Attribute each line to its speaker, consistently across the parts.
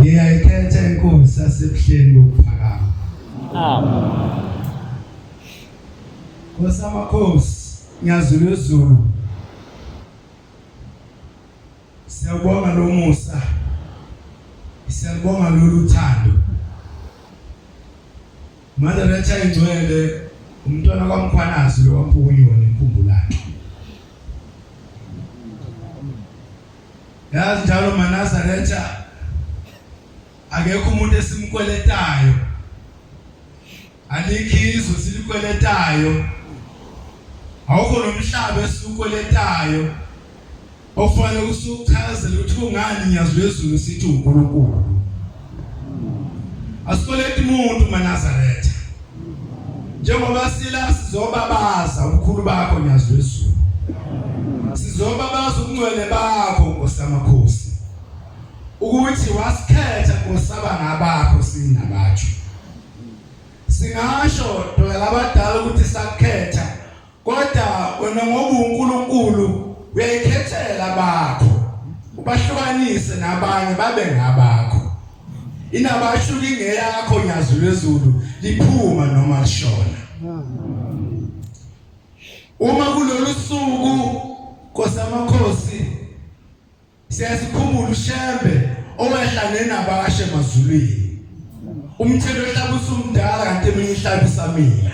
Speaker 1: ngiyayikhetha inkosi yasebuhleni bokuphakama.
Speaker 2: Amen.
Speaker 1: Nkosi ngiyazula izulu. Siyabonga lo musa. Siyabonga lolu thando. Manje letha ingcwele umntwana kaMkhwanazi lo wampukunyoni inkhumbulane. Yazi njalo Manazaretha akekho umuntu esimkweletayo. Alikhizo silikweletayo. Awukho nomhlaba esikweletayo. Ofanele usuchazela ukuthi kungani ngiyazwe izulu sithi uNkulunkulu. Asikoleti umuntu Manazaretha. Njengoba sila sizobabaza ubukhulu bakho ngiyazwe izulu. Sizobabaza ubungcwele bakho Nkosi yamakhosi. Ukuthi wasikhetha Nkosi abangabakho sinabatsho. Singasho labadala ukuthi sakhetha kodwa wena ngoba uNkulunkulu uyayikhethela bakho ubahlukanise nabanye babe ngabakho. Inabashuka ingeyakho ngiyazwe izulu liphuma noma lishona. Uma kulolu suku Nkosi yamakhosi siyasikhumbula uShembe owehlane nabashe emazulwini. Umthelo ohlaba usumdala kanti eminye ihlaba isamila.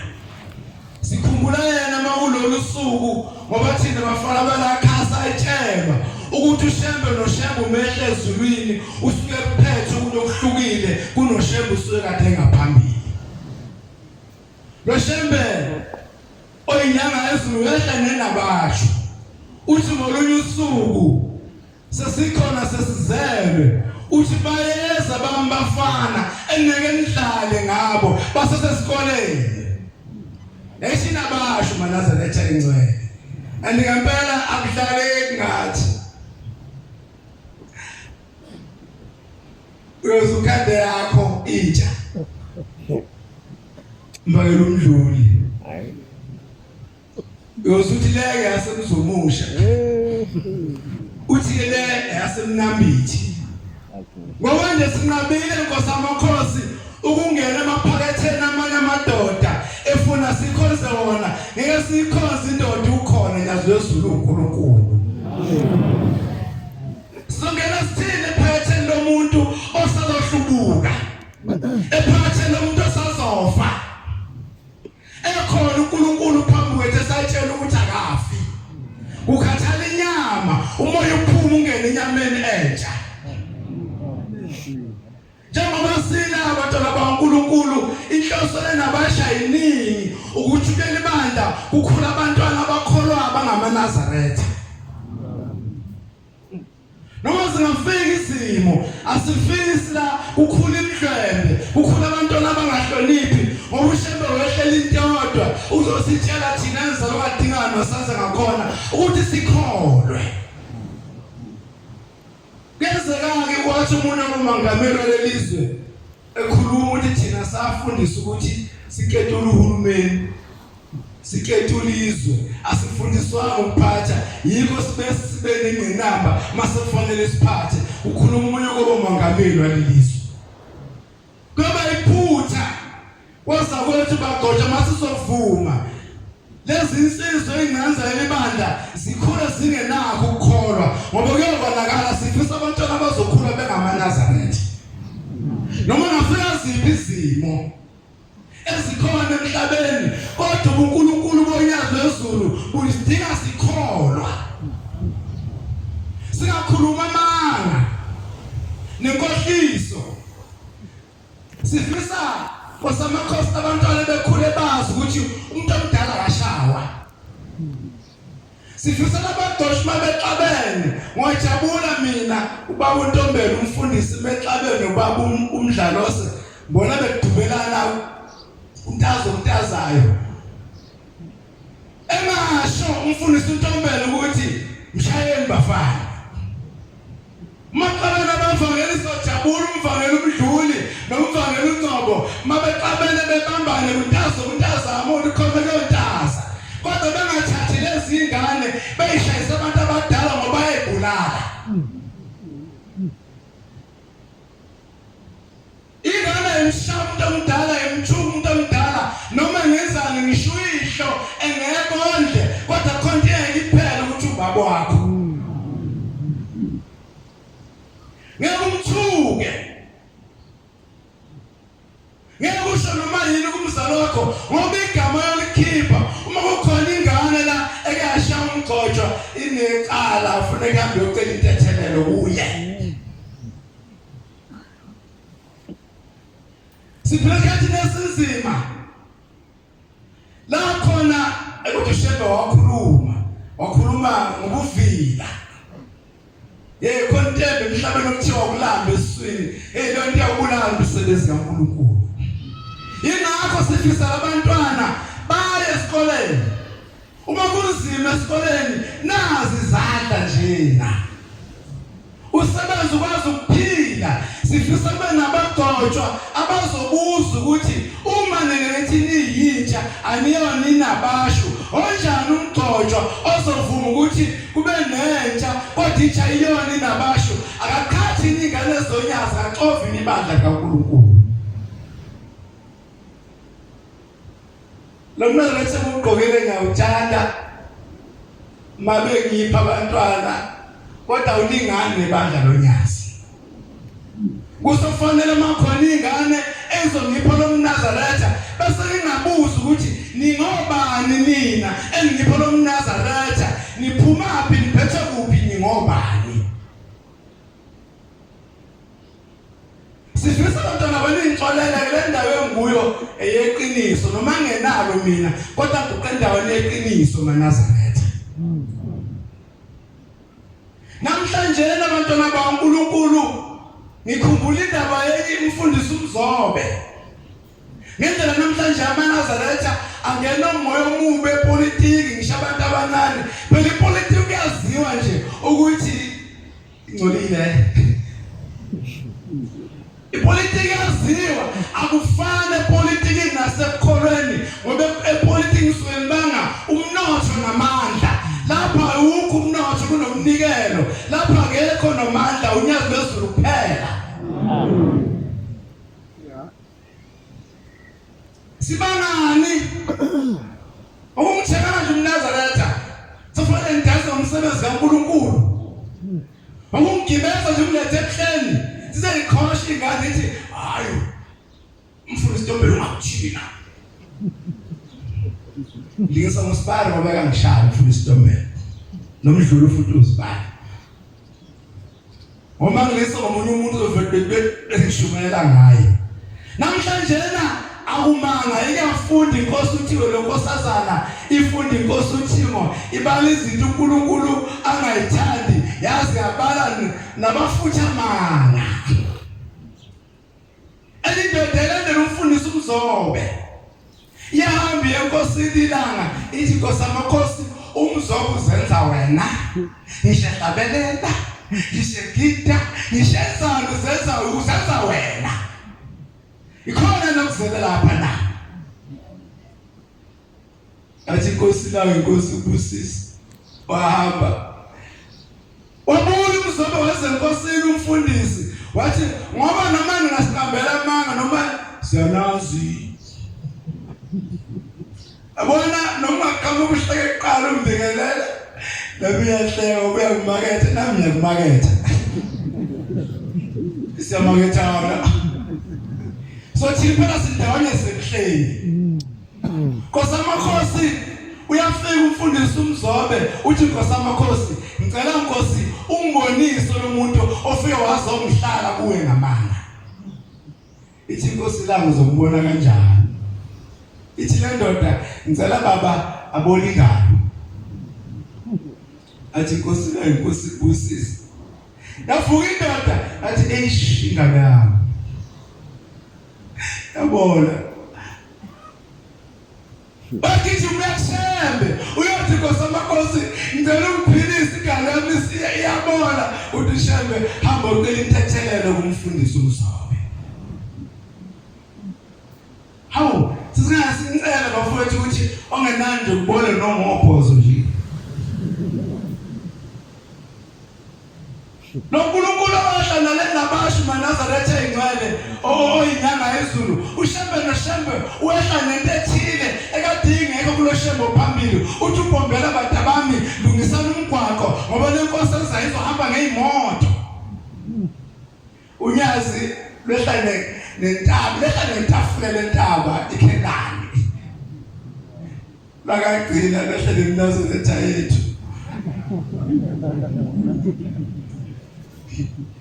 Speaker 1: Sikhumbula yena makulolu suku ngoba thina bafana balakhasa etshema ukuthi uShembe noShembe umehle ezulwini usuke kuphethe ukuhlukile kunoShembe usuke kade ngaphambili. Lo Shembe oyinyanga ezulu wehlane nabasho uthi ngolunye usuku sesikhona sesizelwe uthi bayeza bambafana engeke nihlale ngabo basesesikoleni. Esina basho Manazaretha ingcwele. Andikampela akuhlaleki ngathi. Uyozukhande yakho intsha. Mbakela umdluli. Uyozuthi leke yasemzumusha. Uthi le yasemnambithi. Ngoba nje sinqabile Nkosi yamakhosi ukungena emaphaketheni amanye amadoda efuna sikhonze wona ngeke sikhonze indoda ukhona ngiyazwe izulu uNkulunkulu. Singena sithini ephakatheni lomuntu osazohlubuka. Ephakatheni lomuntu osazofa. Ekhona uNkulunkulu phambi kwethu esayitshela ukuthi akafi. Ukhathala inyama, umoya uphuma ungene enyameni entsha. Njengoba sina abantwana bakaNkulunkulu inhloso lenabasha yiningi ukuthi kuleli bandla kukhula abantwana abakholwa abangamaNazaretha. Noma zingafika izimo asifisi la kukhula imhlwembe kukhula abantwana abangahloniphi ngoba uShembe wehlela into yodwa uzositshela thina enzelwa kadingano saze ngakhona ukuthi sikholwe. Kuyenzeka-ke kwathi umuntu ongumongameli welizwe ekhuluma ukuthi thina safundisa ukuthi siketule uhulumeni siketule izwe asifundiswanga ukuphatha yikho sibe nenqinamba masefanele siphathe ukhuluma umunye komongameli walelizwe. Kuba iphutha kwaza kwethu bagoja masizovuma lezi insizwe ey'nganza elibandla zikhula zingenakho ukukholwa ngoba kuyobonakala sifisa abantwana abazokhula bengamaNazaretha. Noma ngafika ziphi izimo ezikhona emhlabeni kodwa uNkulunkulu bonyazwe ezulu bulisidinga sikholwa. Singakhuluma amanga nenkohliso. Sifisa Nkosi yamakhosi abantwana bekhule bazi ukuthi umuntu omdala akashawa. Sifisa labadoshi babexabene ngojabula mina ubaba uNtombela umfundisi bexabene ubaba umdlalose bona bedubelana untazayo. Emasho umfundisi uNtombela ukuthi mshayeli bafana. Maqabana abavangeli sojabula umvangeli umdluli nomvangeli uNgcobo mabexabene bebambane untaza amuntu khona kuyontaza. Kodwa bengathathi lezi ingane beyishayisa abantu abadala ngoba ayibulala. ngeke umthuke, ngeke usho noma yini kumzali wakho ngoba igama yolikhipha. Uma kukhona ingane la ekasha umgcojwa inecala ufuna kuhambe uyocela intethelelo kuye. Siphila esikhathini esinzima la khona ukuthi uShembe wakhuluma ngokuvila. Khona into emhlabeni okuthiwa ukulamba esiswini. Leyo nto iyabulala umsebenzi kaNkulunkulu. Yingakho sifisa abantwana baye esikoleni. Uma kunzima esikoleni nazi izandla njena. Usebenza ukwazi ukuphila. Sifisa kube nabagcotshwa abazobuza ukuthi uma ningelethi niyintsha aniyona inabashu onjani umgcotshwa ozovuma ukuthi kube nentsha kodwa intsha iyona inabashu akakhathi ingane ezonyaza axovini ibandla kaNkulunkulu. Lo mntwana lethe ugqokele ngawuthanda mabe ngipha abantwana kodwa ulingani nebandla lonyazi. Kusofanele makhona ingane ezongipha lo mNazaretha bese ngingabuza ukuthi ningobani nina engipha lo mNazaretha niphumaphi niphethe kuphi ningobani. Sifisa abantwana baningixolele kule ndawo enguyo eyeqiniso noma ngenalo mina kodwa kuqendaweni yeqiniso maNazaretha. Namhlanje abantwana baNkulunkulu ngikhumbula indaba umfundisi uMzobe. Ngendlela namhlanje amaNazaretha angena umoya omubi epolitiki ngisho abantu abanani. Phela ipolitiki kuyaziwa nje ukuthi ingcolile. Ipolitiki yaziwa akufane epolitiki nasekholweni ngoba epolitiki sibanga umnotho namandla. Lapha ukho umnotho kunomnikelo. Lapha akekho nomandla unyazi lwezulu kuphela. Sibangani ukumthekana nje uMnazaretha sofanele ngidaze umsebenzi kaNkulunkulu. Ukumgibeza nje umlethe ebuhleni size ikhosha ingane ithi hayi umfundisi Ntombela ungakuthina. Ngisa ngosipari ngoba kangishaya umfundisi Ntombela nomdlulu futhi uzibani. Uma ngilisa ngomunye umuntu uzovele esishumayela ngaye. Namhlanje akumanga iyafunda inkosi uThixo lenkosazana ifunda inkosi uThixo ibala izinto uNkulunkulu angayithandi yazi yabala nabafutha mana. Elidedele umfundisi uMzobe yahambi enkosini ilanga ithi Nkosi amakhosi uMzobe uzenza wena ngishahlabelela ngishegida ngishenzana uzenza wena ikhona nokuzela lapha na athi Nkosi lawe Nkosi ubusisi wahamba wabuya uMzobe wazenkosini umfundisi wathi ngoba noma ngingasihambela amanga noma siyanazi abona noma kama ubuhleke eqala umbekelela labiyahleka ubuya kumakethe nami ngiyakumaketha siyamaketha wona so thina sindawana sekuhleli. Nkosi amakhosi uyafika umfundisi uMzobe uthi Nkosi amakhosi ngicela Nkosi ungibonise lo muntu ofike wazomhlala kuwe ngamanga. Ithi Nkosi la ngizokubona kanjani. Ithi le ndoda ngicela baba abone ingane. Athi Nkosi la Nkosi busisi. Yavuka indoda athi eish ingane yami. Yabona. Bakithi uyakushembe uyothi Nkosi amakhosi ngicela ungiphilise ingane yami iyabona uthi Shembe hamba ucela intethelelo kumfundisi uMzobe. Hawu sizingasincela bafowethu ukuthi ongenande ukubona nomophozo nje. NoNkulunkulu ohlangane nabashu maNazaretha ingcwele oyinyanga ezulu uShembe noShembe wehla nento ethile ekade ingekho kulo Shembe phambili uthi uBhombela abantu abami lungisana umgwaqo ngoba le nkosi ezayizohamba ngezimoto. ulwazi lwehlane nentaba lehlane ntafule lentaba iKhenani lakagcina lehlane mNazaretha yethu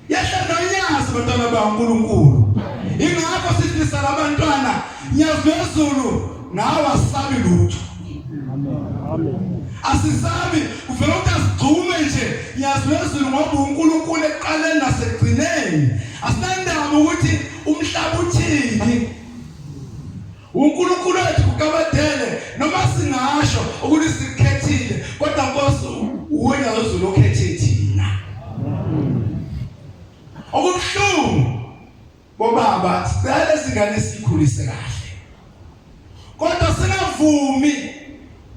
Speaker 1: yahlala nonyazi bantwana baNkulunkulu ingakho sithi salabantwana nyazi wezulu nawe asabi lutho amen asisabi uvela ukuthi asigcume nje nyazi wezulu ngoba uNkulunkulu eqaleni nasegcineni asinandaba ukuthi umhlaba uthini uNkulunkulu wethu kukabadele noma singasho ukuthi sikhethile kodwa Nkosi uwena wezulu okhethe thina okubuhlungu bobaba sicela izingane sikhulise kahle kodwa singavumi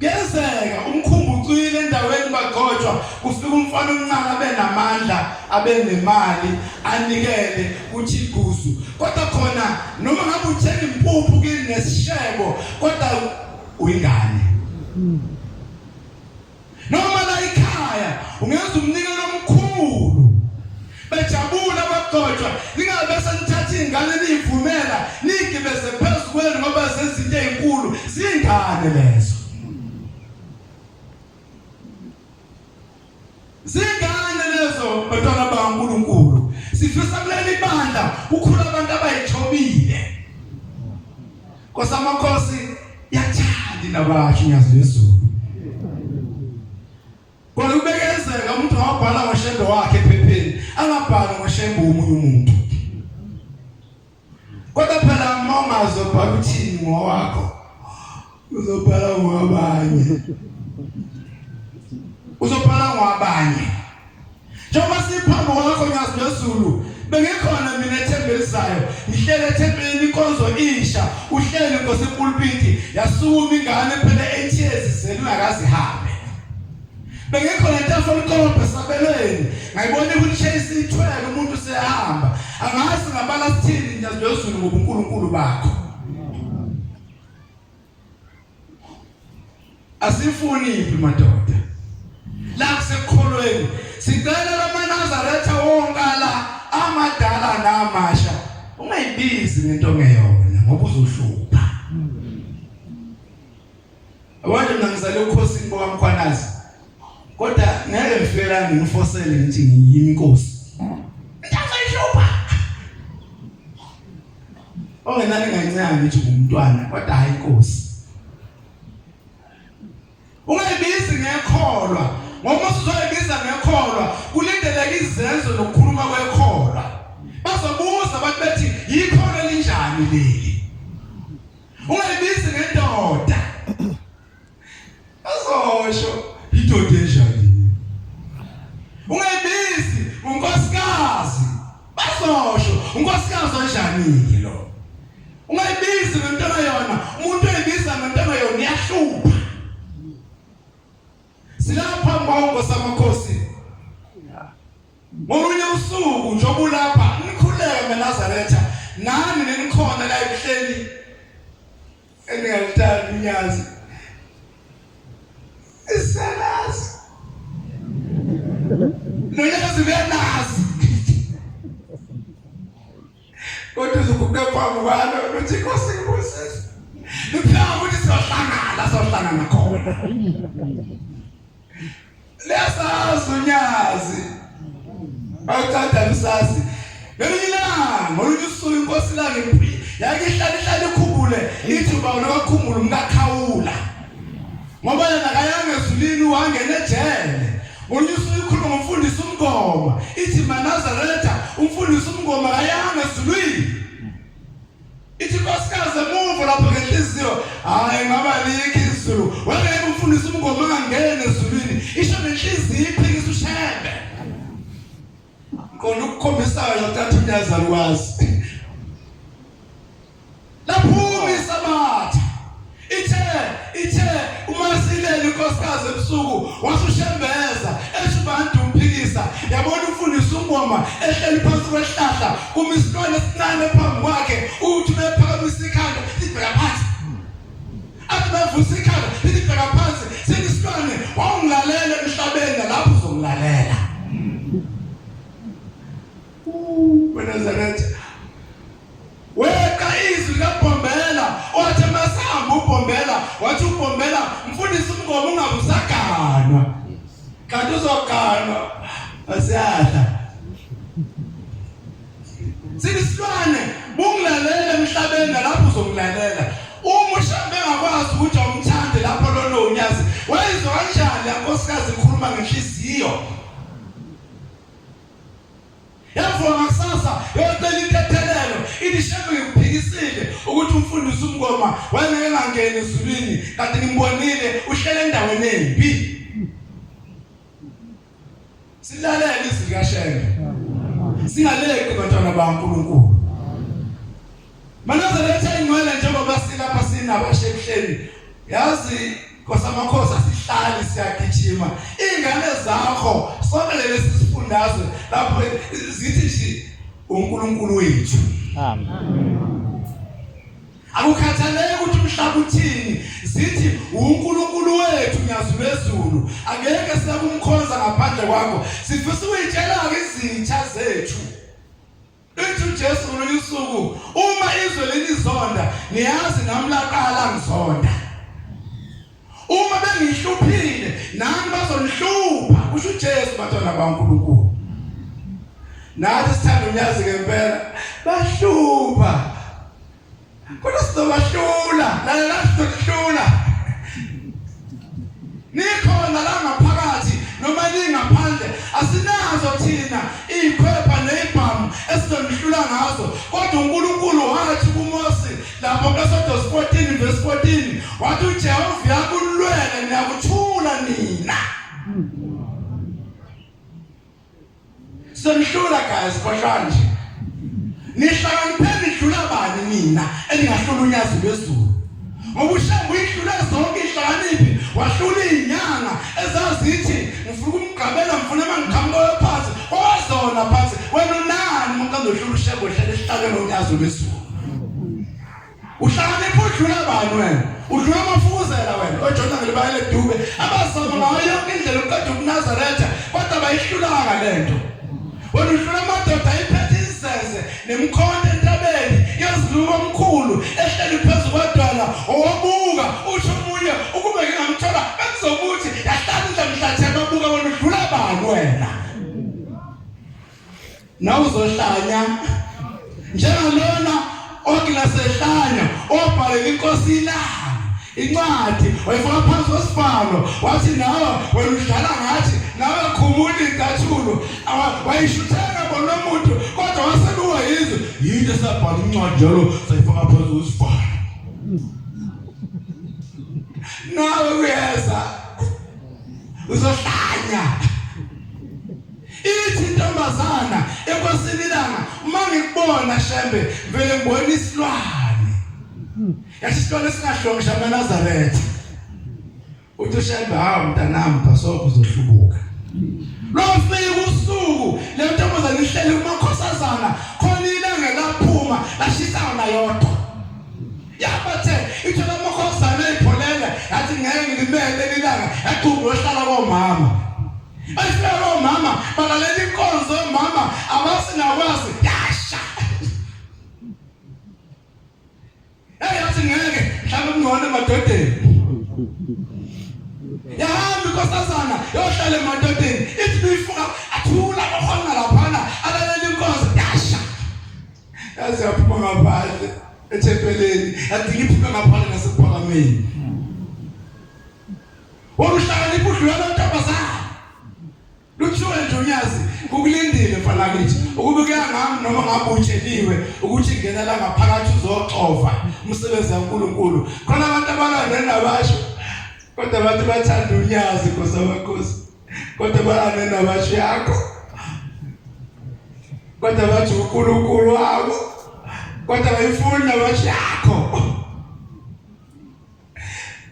Speaker 1: kuyenzeka umkhumbucile endaweni bagojwa kufika umfana omncane abenamandla abenemali anikele kuthi iguzu kodwa khona noma ngabe uthenga impuphu kini nesishebo kodwa uyingane noma la ekhaya ungenza umnikelo omkhulu bejabula bagojwa lingabe senithatha ingane nivumela nigibeze phezulu kwenu ngoba sezinto ezinkulu zingane lezo zingane lezo bantwana baNkulunkulu sifisa kuleli bandla ukhula abantu abayithobile kosamakhosi yathandi nabasho nyazi wezulu kodwa ubekezeka umuntu awabhala ngoshembe wakhe ephepheni angabhala ngoshembe womunye umuntu kodwa phela mama azobhala uthini ngowakho uzobhala ngwabanye uzobhala ngwabanye njengoba siphambo kwakho nyazi wezulu bengikhona mina ethembelisayo ngihlele ethembeleni inkonzo isha uhlele Nkosi epulpiti yasukuma ingane phela ethiyezi selungakazi hambe bengikhona entafo likombe sabelweni ngayibona ukuthi isithwele umuntu sehamba angazi ngabala sithini nyazi wezulu ngobuNkulunkulu bakho asifuni imphi madoda la kusekholweni sicela laManazaretha wonke la amadala namasha ungayibizi ngento ngeyona ngoba uzohlupha abanye ngizale ukhosini bokamkhwanazi kodwa ngeke ngifela ngimfosele ngithi ngiyimi inkosi ngiyashopha ongenani ngancane ngithi umntwana kodwa hayi inkosi ungayibizi ngekholwa ngoba usuzoyibiza ngekholwa kulindeleke izenzo nokukhuluma kwekholwa bazobuza abantu bethi yikholwa linjani leli ungayibizi ngendoda azosho indoda enjani ungayibizi unkosikazi basosho unkosikazi onjani lo ungayibizi ngentona yona umuntu oyibiza ngentona yona uyahlupha silapha mbongo samakhosi ngolunye usuku njengoba lapha nikhuleke eNazaretha nani nenikhona la ebuhleni eningalithatha unyazi isalazi nonyazi benazi kodwa uzokubuka phambi kwalo uthi Nkosi ngibusise ngiphambi ukuthi sohlangana khona lesazi unyazi awuthanda msasi ngelilanga ngolunye usuku inkosi la ngemphi yake ihlala ikhumbule ithi uba unakakhumbula umkakhawula ngoba yena kayanga ezulwini wangena ejele ngolunye usuku ikhuluma ngomfundisi uMngoma ithi Nazaretha umfundisi uMngoma kayanga ezulwini ithi nkosikazi emuva lapho ngenhliziyo hayi ngaba likho izulu wangeke umfundisi uMngoma angangena ezulwini isho nenhliziyo iphikisa ushembe kona ukukhomisayo uthatha unyazi alwazi lapho isabatha ithe uMasilele inkosikazi ebusuku wasushembeza eshibantu umphikisa yabona umfundisi uMngoma ehleli phansi kwesihlahla kumisitwana esincane phambi kwakhe uthi bephakamisa ikhanda libheka phansi athi bevusa ikhanda libheka phansi sinisitwana wawungilalela emhlabeni lapho uzongilalela Nazaretha ngathi uzogana asiyadla sisilwane bungilalela emhlabeni lapho uzongilalela uma ushambe ngakwazi ukuthi umthande lapho lolo unyazi wayizwa kanjani yankosikazi ikhuluma ngenhliziyo yavuma kusasa yocela intethelelo idishebe ngikuphikisile ukuthi umfundisi umngoma wayengeke ngangena ezulwini kanti ngimbonile uhlele endaweni embi silalele izwi likaShembe singaleki bantwana baNkulunkulu manazaletha ingcwele njengoba silapha sinabashebuhleni yazi kosamakhosi asihlali siyagijima ingane zakho sonke lesi sifundazwe lapho zithi nje uNkulunkulu wethu
Speaker 2: Amen.
Speaker 1: akukhathaleki ukuthi umhlaba uthini zithi uNkulunkulu wethu nyazulezulu angeke siyakumkhonza ngaphandle kwakho sifisa ukuyitshela izitha zethu ethi uJesu usuku uma izwe lenizonda niyazi namlaqala ngizonda uma bengihluphile nami bazonhlupha kusho uJesu bantwana baNkulunkulu nathi sithanda unyazi ngempela bahlupha kodwa sizobahlula lalela sizohlula nikhona la ngaphakathi noma ningaphandle asinazo thina ikhwepha nezibhamu esizonhlula ngazo kodwa uNkulunkulu wathi kuMose lapho kaSodos 14 verse 14 wathi uJehova yakulwela niyakuthula nina sonhlula guys khohlanje nihlakanipheni idlula bani nina eningahlula unyazi lwezulu ngoba uShembe uyihlula zonke ihlakaniphi wahlula izinyanga ezazithi ngifuna ukumgqabela ngifuna mangikhamkoyo phansi owazona phansi wena nani umuntu azohlula uShembe ohlele esihlakeni unyazi lwezulu uhlakaniphi udlula bani wena udlula amafukuzela wena oJona ngelibayele dube abazama ngayo yonke indlela uqeda uNazaretha kodwa bayihlulanga lento wena udlula amadoda ayiphethe isese nemkhonto entabeni yeziluko omkhulu ehleli phezulu kwadala owabuka uthi umunye ukube ngingamthola bekuzokuthi yahlala mhlatheka babuka wena udlula bani wena nawe uzohlanya njengalona okilasehlanya obhalela inkosi ilanga incwadi wayifaka phansi kwesibhalo wathi nawe wena udlala ngathi nawe khumula incathulo wayishutheka bona umuntu kodwa waseluwa yizwe yinto esabhala incwadi njalo sayifaka phansi kwesibhalo nawe uyeza uzohlanya ithi intombazana enkosini ilanga uma ngikubona Shembe vele ngibona isilwane yathi isilwane singahlongisha amaNazaretha uthi uShembe hawu mntanami basokho uzohlubuka lofika usuku le ntombazana ihlele kumakhosazana khona ilanga laphuma lashisa na yodwa yabathe ithola amakhosazana ipholele yathi ngeke ngilimele ilanga yaqhuba yohlala komama ayifika omama balalela inkonzo mama abasingakwazi yasha yathi ngeke mhlawumbe ngone emadodeni yahamba inkosazana yohlala emadodeni ithi bifuka athula bahona laphana alalela inkonzo yasha yazi yaphuma ngaphandle ethempeleni yathi ngiphume ngaphandle nasephakameni wokuhlala ibudlula lontombazana Lutshuwe njonyazi ukulindile mfana kithi ukubukeka ngami noma ngabutsheliwe ukuthi ngena la ngaphakathi uzoxova umsebenzi kaNkulunkulu khona abantu abalandela abasho kodwa abantu bathanda unyazi kosamakhosi kodwa balandela abasho yakho kodwa bathi uNkulunkulu wabo kodwa bayifuna abasho yakho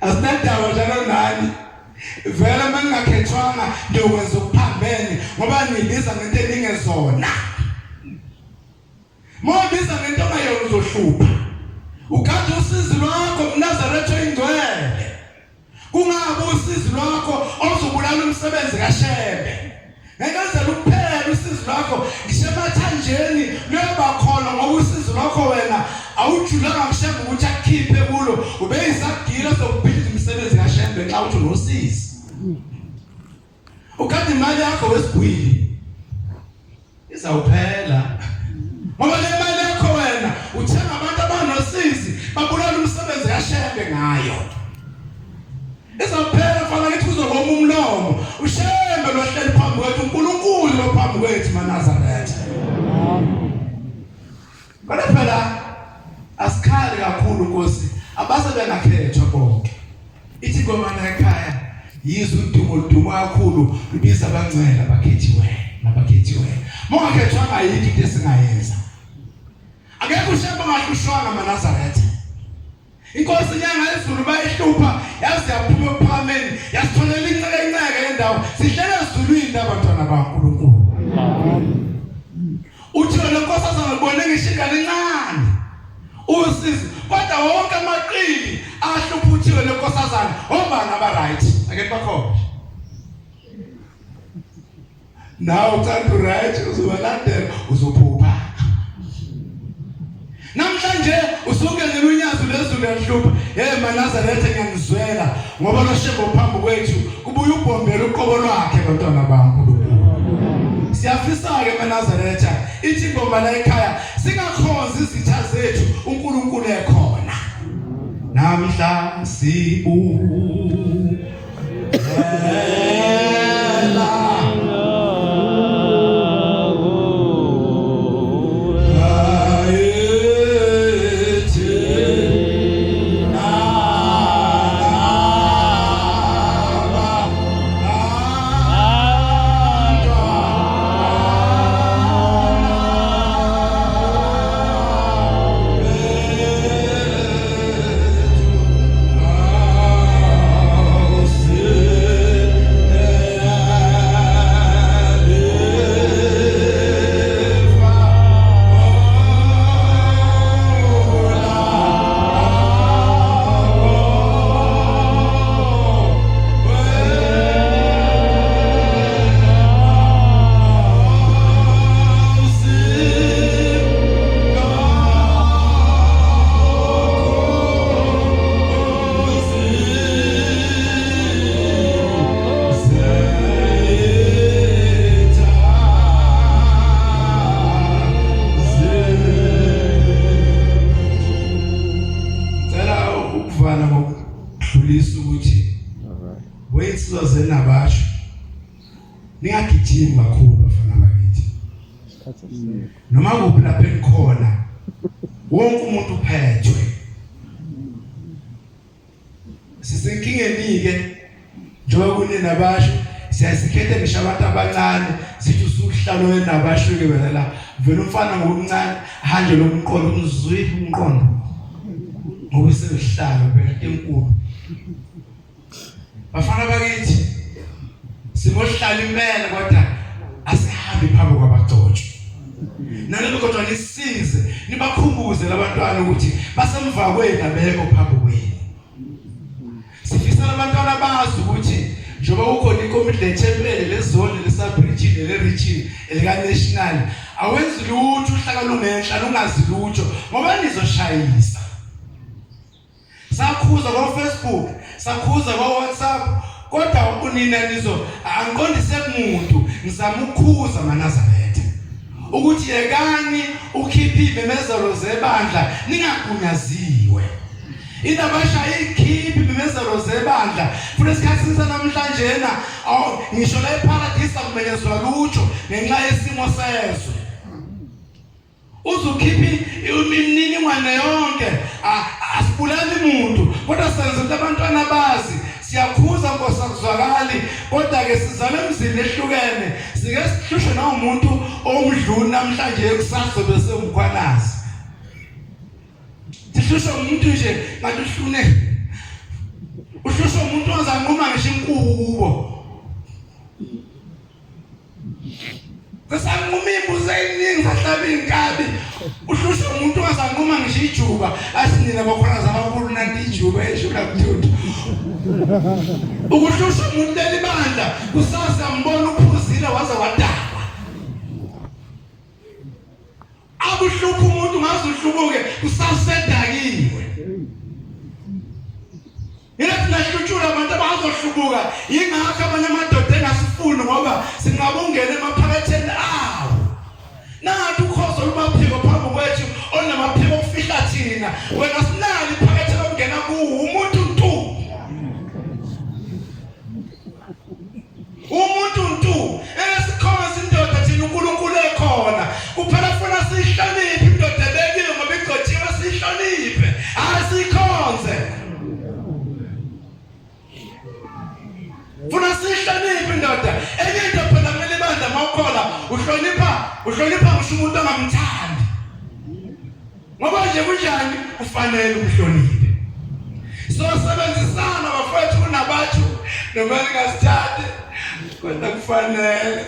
Speaker 1: asinadawa njalo nani vele mangingakhethwanga ndokwenza ukuphambene ngoba nibiza ngento eningezona mobiza ngento ongayona uzohlupha ukade usizi lwakho uNazaretha oyingcwele kungabe usizi lwakho ozobulala umsebenzi kaShembe ngekenzela ukuphela usizi lwakho ngishemathanjeni luyoba khona ngoba usizi lwakho wena awujulanga kuShembe ukuthi akukhiphe kulo ubeyisagila sokuphila umsebenzi kaShembe xa uthi unosizi ukade imali yakho wesigwili izawuphela ngoba le mali yakho wena uthenga abantu abanosizi babulala umsebenzi yashebe ngayo izawuphela fana ngithi kuzokoma umlomo ushembe lohleli phambi kwethu uNkulunkulu lo phambi kwethu maNazaretha kodwa phela asikhali kakhulu Nkosi abase bengakhethwa bonke ithi ngomana ekhaya yizwe udumo kakhulu libiza abangcwele abakhethiwe mongakhethwanga yini into esingayenza akekho ushembe ngahlushwanga maNazaretha Inkosi inyanga ezulu bayihlupha yazi yaphuma ephameni yasitholela inceke endawo sihlele ezulwini abantwana baNkulunkulu uthi lo Nkosi azangibone ngishingana encane usizi kodwa wonke amaqili ahluphuthiwe lo Nkosazana obani aba-right akekho bakho nawe uthanda u-right uzobalandela uzophupha namhlanje usungene unyazo lezulu yahlupha maNazaretha ngiyangizwela ngoba lo shembe phambi kwethu kubuye ubhombela uqobo lwakhe bantwana baNkulunkulu siyafisa-ke maNazaretha ithi ingoma la ekhaya singakhonzi izitha zethu uNkulunkulu ekhona namhla nabasho ningagijimi kakhulu bafana bakithi noma kuphi lapha enkhona wonke umuntu uphethwe sisenkingeni-ke njengoba kunenabasho siyasikhethe ngisho abantu abancane sithi usuhlalo wenabasho-ke wena la vele umfana ngokumncane ahanje lomqondo umzwile umqondo ngoba sehlalo phela enkulu bafana bakithi simohlala imele kodwa asihambi phambi kwabagcotshwa nalelo kodwa nisize nibakhumbuze labantwana ukuthi basemva kwenu abekho phambi kwenu sifisa labantwana bazi ukuthi njengoba ukhona ikomiti lethempeli lezone lesabridgini leregion elika-national awenzi lutho uhlaka lungenhla lungazi lutho ngoba nizoshayisa sakhuza kwa-Facebook sakhuza kwa-WhatsApp kodwa unina nizo angiqondise kumuntu ngizama ukukhuza maNazaretha ukuthi yekani ukhiphe imemezelo zebandla ningagunyaziwe indabasha ikhiphe imemezelo zebandla futhi esikhathini sanamhlanje ngisho la eparadise akumenyezwa lutho ngenxa yesimo sezwe uzukhiphi imininingwane yonke asibulali umuntu kodwa senze ukuthi abantwana bazi siyakhuza ngosakuzwakali kodwa-ke sizame emzini ehlukene sike sihlushwe na umuntu omdluni namhlanje ekusasa bese umkhwanazi sihlushwe umuntu nje kanti uhlushwe umuntu ozanquma ngisho inkuku kubo Kesanquma imbuzi eyiningi sahlaba iy'nkabi uhlushwe umuntu ongazanquma ngisho ijuba athi nina bakhwanazi abakhulu nanti ijuba eshula kuthuthu ukuhlusha umuntu elibandla kusasa yambona uphuzile waze wadakwa akuhlupha umuntu ngaze uhlubuke kusasedakiwe ilathi nahlutshula abantu abazohlubuka yingakho abanye amadoda asifuni ngoba singabongena emaphakatheni awo. Nathi ukhozo lumaphiko phambi kwethu onamaphiko okufihla thina. Wena sinali phakathi lokungena kuwo umuntu ntu. Umuntu ntu. Esikhona indoda thina uNkulunkulu ekhona. Kuphela funa sihloniphe indoda bekiwe ngoba igcotshiwe sihloniphe. Asikhonze. Funa sihloniphe indoda. Enye into phela kumele ibandla mawukhola uhlonipha ngisho umuntu ongamthandi. Ngoba nje kunjani ufanele ukuhlonipha. So sebenzisana bafethu kunabathu noma ningasithandi kodwa kufanele.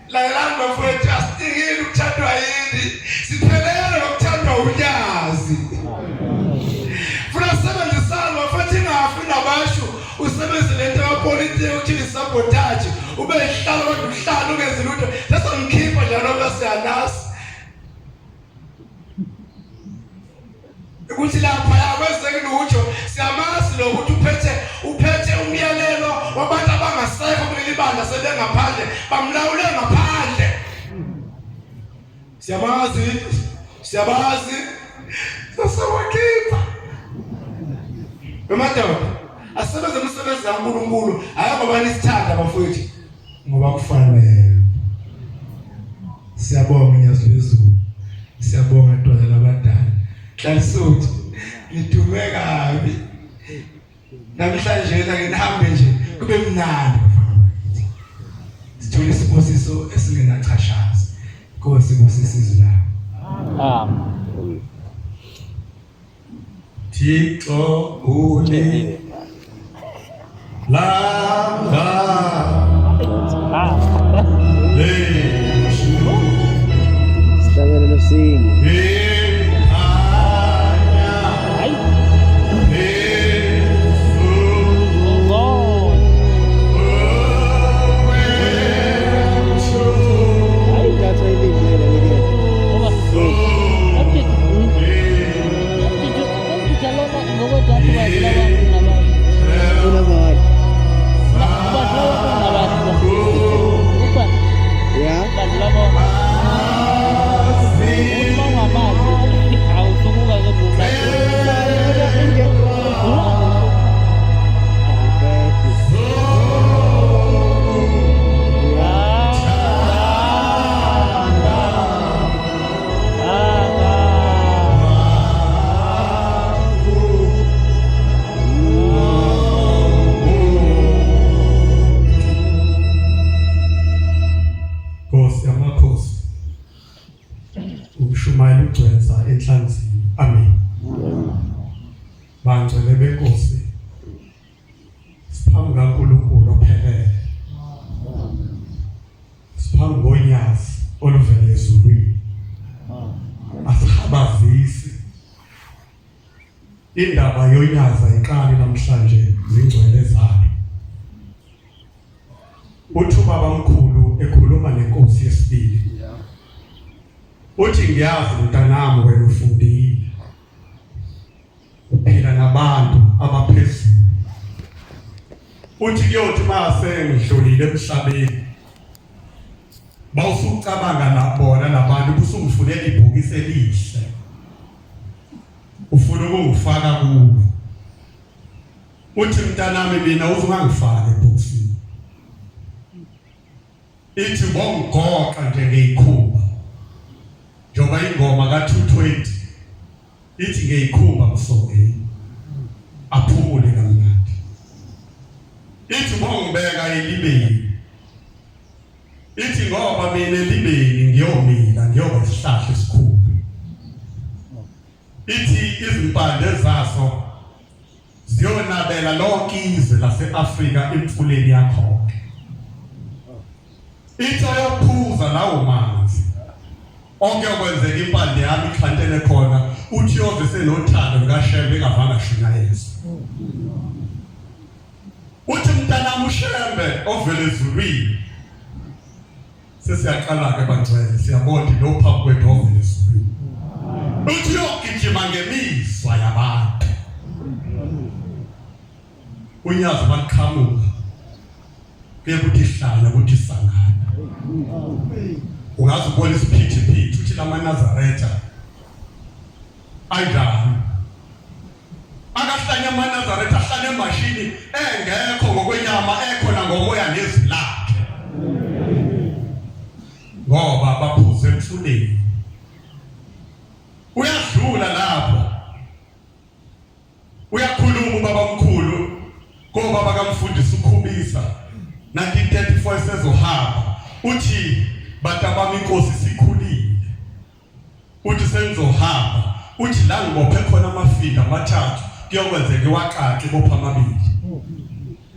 Speaker 1: La bafethu asidingile ukuthandwa yini. Siphelele ngokuthandwa unyazi. Funa sebenzisana bafethu ingafi nabasho usebenze lento kapolitiki ukuthi sabotage ube ihlalo kodwa uhlalo ungenzi lutho sasa ngikhipa njalo basiyanasi ukuthi lapha yakwenzeki lutho siyamazi lo ukuthi uphethe umyalelo wabantu abangasekho kuleli bandla sebengaphandle bamlawule ngaphandle siyabazi sasawakhipha emadoda asebenze umsebenzi kaNkulunkulu hayi ngoba nisithanda bafowethu ngoba kufanele. Siyabonga nyazi lezulu. Siyabonga ntwana labadala. Hlalisuthi nidume kabi. Namhlanje nginahambe nje kube mnandi bafana. Sithole isibusiso esingenachashaza. Inkosi ngosisizo la. Amen. Thixo uni Langa
Speaker 3: Estaba en el cine.
Speaker 4: Shumayela ugcwensa enhlanzini. Amen. Bangcwele benkosi. Siphambi kaNkulunkulu ophelele. Siphambi konyazi oluvela ezulwini. Asihabazisi. Indaba yonyaza iqali namhlanje zingcwele zalo. Uthi ubaba omkhulu ekhuluma nenkosi yesibili. Uthi ngiyazi mntanami wena ufundile. Uphila nabantu abaphezulu. Uthi kuyothi mase ngidlulile emhlabeni. Bawusucabanga nabona nabantu kusungifunela ibhokisi elihle. Ufuna ukungifaka kulo. Uthi mntanami mina uzungangifaka ebhokisini. Ithi bongigoqa nje ngeyikhumba. Njoba ingoma ka220 ithi ngeyikhumba msongeni aphumule kamnandi. Ithi bongibeka elibeni. Ithi ngoba mina elibeni ngiyomila ngiyoba isihlahla esikhulu. Ithi izimpande zaso ziyonabela lonke izwe laseAfrika emfuleni yakho. Ithi ayaphuza lawo manzi. Onke okwenzeka impande yami ikhantele khona uthi yoze senothando likaShembe engavanga shina Yesu. Uthi mntanami uShembe ovela ezulwini. Sesiyaqala ke bangcwele siyabona lo phambi kwethu ovela ezulwini. Uthi yogijima ngemiswa yabantu. Unyazi baqhamuka kuye kuthi hlala kuthi sangana ungazi ubona isiphithiphithi uthi lamaNazaretha ayidlala akahlanya amaNazaretha ahlala emashini engekho ngokwenyama ekhona ngomoya nezilakhe ngoba baphuze emfuleni uyadlula lapho uyakhuluma ubaba mkhulu ngoba bakamfundisi ukhubisa 1934 sezohamba uthi batabami inkosi sikhulile uthi senzohamba uthi la ngibophe khona amafinda amathathu kuyokwenzeka iwaqaqe bopha amabili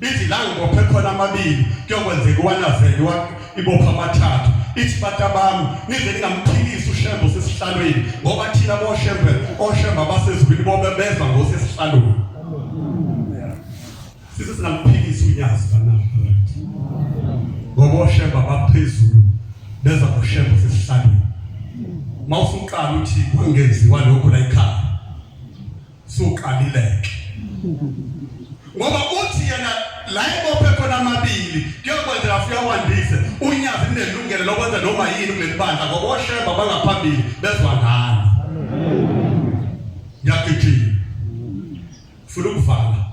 Speaker 4: ithi la ngibophe khona amabili kuyokwenzeka iwanazele ibopha amathathu ithi batabami nize ningamphikisi uShembe osesihlalweni ngoba thina oShembe abasezulwini bobe bezwa ngosesihlalweni sisi singamphikisi unyazi banayo ngoba oShembe abaphezulu beza ngoShembe osesihlalweni mawusuqala uthi kungenziwa lokho la ekhaya suqalileke ngoba uthi yena la ibophe khona amabili kuyokwenza afika wandise unyazi linelungelo lokwenza noma yini kulelibandla ngoba oShembe abangaphambili bezwa ngani yakithi funa ukuvala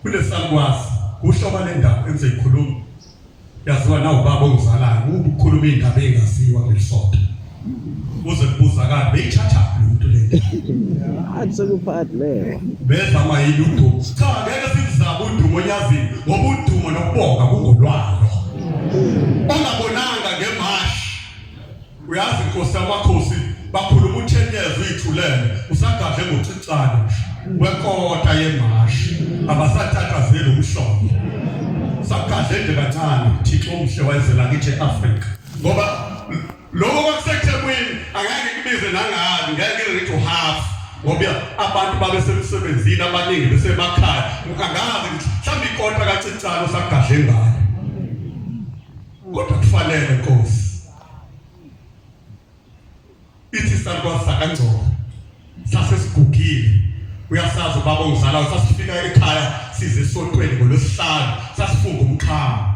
Speaker 4: kulesalukwazi uhloba lendawo engizoyikhuluma yaziwa na ubaba ongizalayo ukukhuluma indaba engaziwa ngelisonto uze kubuza kahle beyithatha umuntu le
Speaker 3: athi sekuphathi leyo
Speaker 4: beza amayini udumo cha ngeke sizaba udumo nyazini ngoba udumo nokubonga kungolwalo ongabonanga ngemashi uyazi inkosi yamakhosi bakhuluma uThenyeza uyithulele usagadle ngoCicane wekota yemashi abasathathazela umhlobo sagadle nje kancane Thixo umhle wayezela kithi eAfrika ngoba lokho kwakuseThekwini angeke kubize nangazi ngeke ngithi half ngoba abantu babe semsebenzini abaningi bese emakhaya ungangazi mhlawumbe ikota kaCicane sagadle ngayo kodwa kufanele Nkosi ithi salukwazi kaNgcobo sasesigugile uyasazi ubaba ongizalayo sasifika ekhaya size esontweni ngolwesihlanu sasifunga umqhamo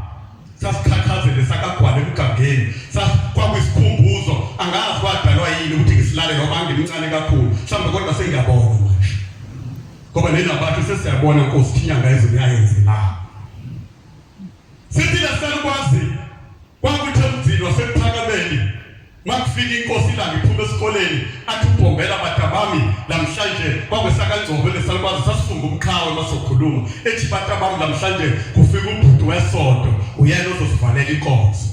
Speaker 4: sasikhakhazele sakagwala emgangeni kwakwisikhumbuzo angazi kwadalwa yini ukuthi ngisilale ngoba ngimncane kakhulu mhlawumbe kodwa sengiyabona manje ngoba nina abantu sesiyabona Nkosi inyanga eziyayenze la sithi lesalukwazi kwakuthi emzini wasephakameni makufika inkosi la ngiphuma esikoleni athi ubhombela batabami namhlanje kwakwesakaNgcobo lesalukwazi sasifunga umkhawe masokhuluma ethi batabami namhlanje kufika ubhuti wesonto uyena ozosivalela inkonzo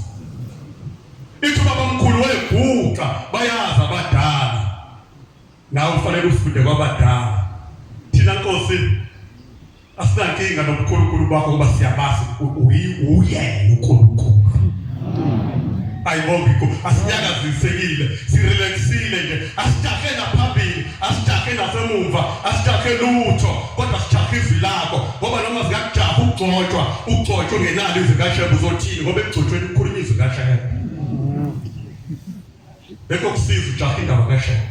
Speaker 4: ithi baba mkhulu weguqa bayazi abadala nawe ufanele ufunde kwabadala thina Nkosi asinankinga nobukhulukhulu bakho ngoba siyabazi uyena uNkulunkulu ayibongiko asinyakazisekile sirelaxile nje asithathe naphambili asithathe nasemumva asithathe lutho kodwa sithathe izilako ngoba noma zikajaha ugcotshwa ngenalo izikaShembe uzothini ngoba egcotshweni ukukhuluma izikaShembe beko kusiza ujaha indaba kaShembe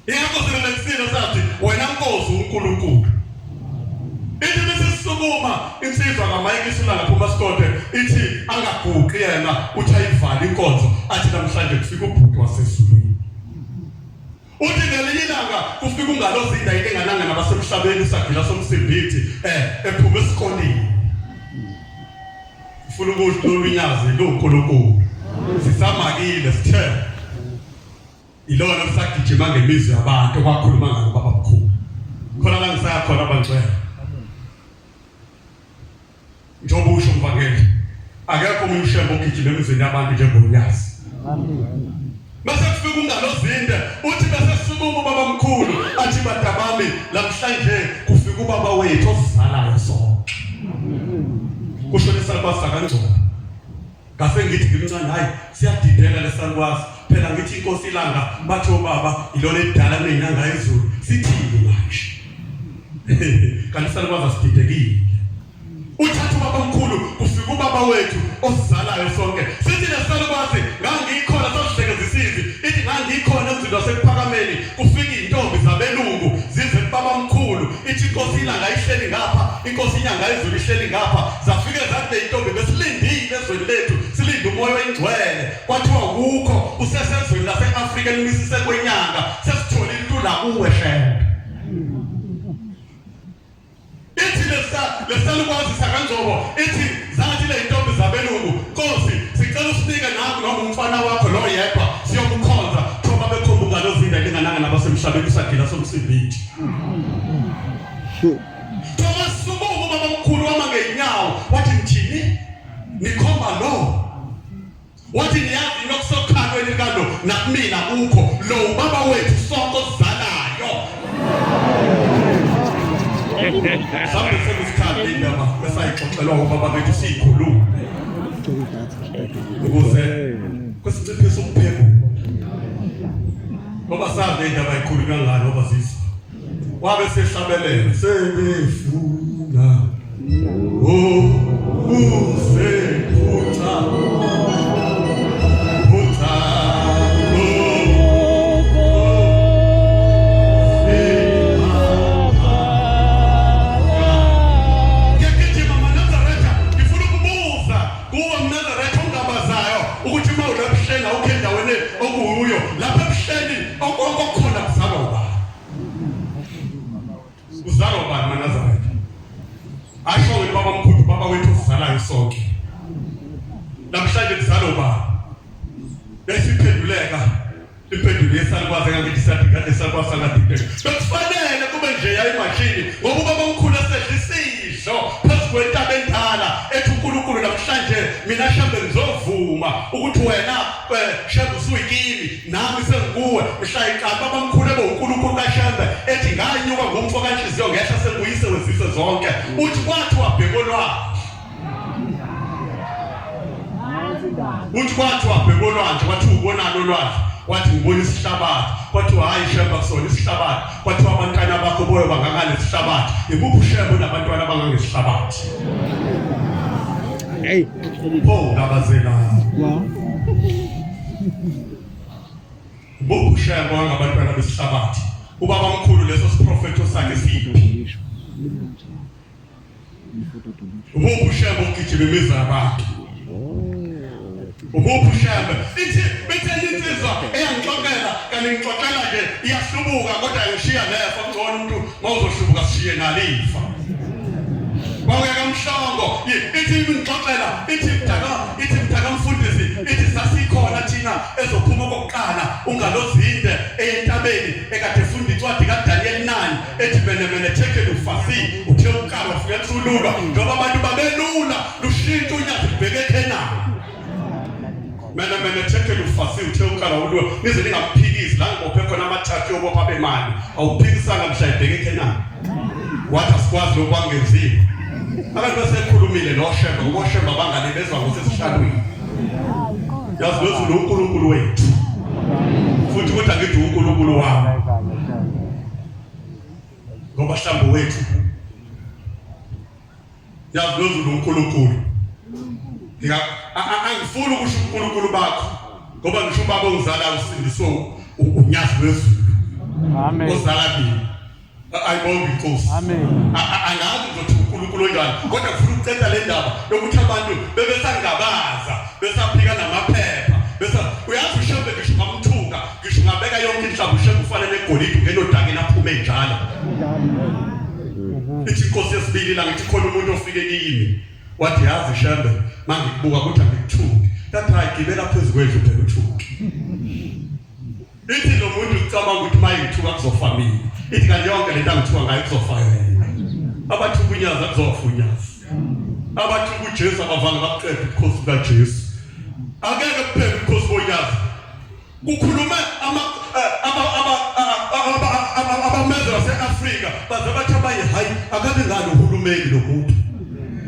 Speaker 4: yebo sirelaxile sathi wena Nkosi uNkulunkulu ithi besisukuma insizwa kaMike isilala phuma Scott ithi angaguqi yena uthi ayivala inkonzo athi namhlanje kufika ubhuti wasezulwini uthi ngelinye ilanga kufika ungalozinda into engananga nabasemhlabeni sagila somsimbithi ephuma esikoleni ufuna ukuthi lolunyazi loNkulunkulu sisamakile sithe ilona lisagijima ngemizwa yabantu kwakhuluma ngalo baba mkhulu khona la ngisakhona abangcwele njengoba usho mfakele akekho umuntu uShembe ogijima emizweni yabantu njengomnyazi bese kufika ungalozinda uthi bese sibumba baba mkhulu athi batabami namhlanje kufika ubaba wethu osizalayo sonke kusho lesalukwazi kaNgcobo ngase ngithi ngimncane hayi siyadideka lesalukwazi phela ngithi inkosi ilanga batho baba ilona edala kunenyanga ezulu sithini manje kanti salukwazi asididekile uthatha ubaba mkhulu kufika ubaba wethu osizalayo sonke sithi lesalukwazi ngangikhona sasihlekenzisizi ithi ngangikhona emzini wasephakameni kufika intombi zabelungu zize kubaba mkhulu ithi inkosi ilanga ihleli ngapha inkosi inyanga izulu ihleli ngapha zafike zathi leyintombi besilindile ezweni lethu silinde umoya oyingcwele kwathiwa kukho usesezweni lase-Afrika limisise kwenyanga sesitholile intula kuwe shembe ithi lesalukwazi sakanzobo ithi zathi leyintombi zabelungu Nkosi sicela usinike naku noma umfana wakho lo yedwa siyokukhonza thoba bekhombuka lozinda lingananga nabasemhlabeni usadila somsibithi Thomas Subuku baba mkhulu wama ngeenyawo wathi mthini nikhomba lo wathi niyazi nokusokhalwe likalo nakumina ukho lo baba wethu sonke sizalayo Sabe sesikhathi indaba besayixoxelwa ubaba bethu sikhuluma ukuze kwesinciphisa umpheko ngoba sabe indaba ikhulu kangaka ngoba sisi wabe sehlabelela sebefuna usephutha phutha ngekhithi mama Nazareth ngifuna ukubuza kuwe Nazareth ongabazayo ukuthi mawula ebuhleni awukho endaweni okuyo lapha ebuhleni okukhona kuzalwa ubani uzalwa ubani maNazareth asho wena baba mkhulu baba wethu uzalayo sonke namhlanje kuzalwa ubani bese iphenduleka impendulo yesalukwazi ngithi sathi kade salukwazi sangathi bekufanele kube nje yayimashini ngoba baba mkhulu esedlisisho phezu kwentaba endala ethi uNkulunkulu namhlanje mina shambe ngizovuma ukuthi wena shambe usuyikini nami sengikuwe mhla iqala baba mkhulu ebe uNkulunkulu kaShambe ethi nganyuka ngomfo kanhliziyo ngehla senguyise wezizwe zonke uthi kwathi wabhekolwa uthi kwathi wabhekolwa nje wathi ubonana olwazi wathi ngibona isihlabathi kwathi hayi Shembe kusona isihlabathi kwathi abantwana bakho boye bangakale isihlabathi ikuphi uShembe nabantwana bangangesihlabathi hey bo ngabazela bo Shembe ngabantwana besihlabathi ubaba mkhulu leso siprofeto sakhe siphi bo Shembe ugijima emizabakhe Ubuphushamba ithi bethele insizwa eyangixoxela kanti ngixoxela nje iyahlubuka kodwa ayishiya lefa ngcono umuntu mawuzoshubuka sishiye nalifa Baweka mhlongo ithi ngixoxela ithi mthaka mfundisi ithi sasikhona thina ezophuma kokuqala ungalozinde entabeni ekade funda incwadi kaDaniel 9 ethi benemene thekele ufasi uthe ukala ufike esululwa ngoba abantu babelula lushintsha unyathi libheke eKenani Mena thekele ufasi uthe ukala ulwa nize ningaphikisi la ngibophe khona amathathu yobopha bemali awuphikisanga mhla ibheke eKenani wathi asikwazi lokwangenziwa abantu basekhulumile noShembe ngoShembe abangalibezwa ngosesishadweni yazi lokhu uNkulunkulu wethu futhi kodwa ngithi uNkulunkulu wami ngoba mhlambe wethu yazi lokhu uNkulunkulu angifuni ukusho uNkulunkulu bakho ngoba ngisho baba ongizala usindiswe unyazi wezulu amen ozala kimi ayibonge inkosi amen angazi ukuthi uNkulunkulu onjani kodwa ngifuna ukucela le ndaba yokuthi abantu bebesangabaza besaphika namaphepha uyazi uShembe ngisho ngamthuka ngisho ngabeka yonke inhlamba uShembe ufanele egolide ngenodakeni aphume njalo ithi inkosi yesibili la ngithi khona umuntu ofike kimi wathi yazi Shembe mangikubuka ukuthi angikuthuki tathi ayigibela phezulu kwendlu phela uthuki ithi lo muntu ucabanga ukuthi mayingithuka kuzofa mina ithi kanti yonke lento angithuka ngayo kuzofa yena abathi ukunyaza kuzofunyaza abathi uJesu abavanga baqeda ukhosi kaJesu akeke kuphela ukhosi bonyaza kukhuluma abamezwe baseAfrika baze bathi abaye hayi akabe ngalo uhulumeni lo muntu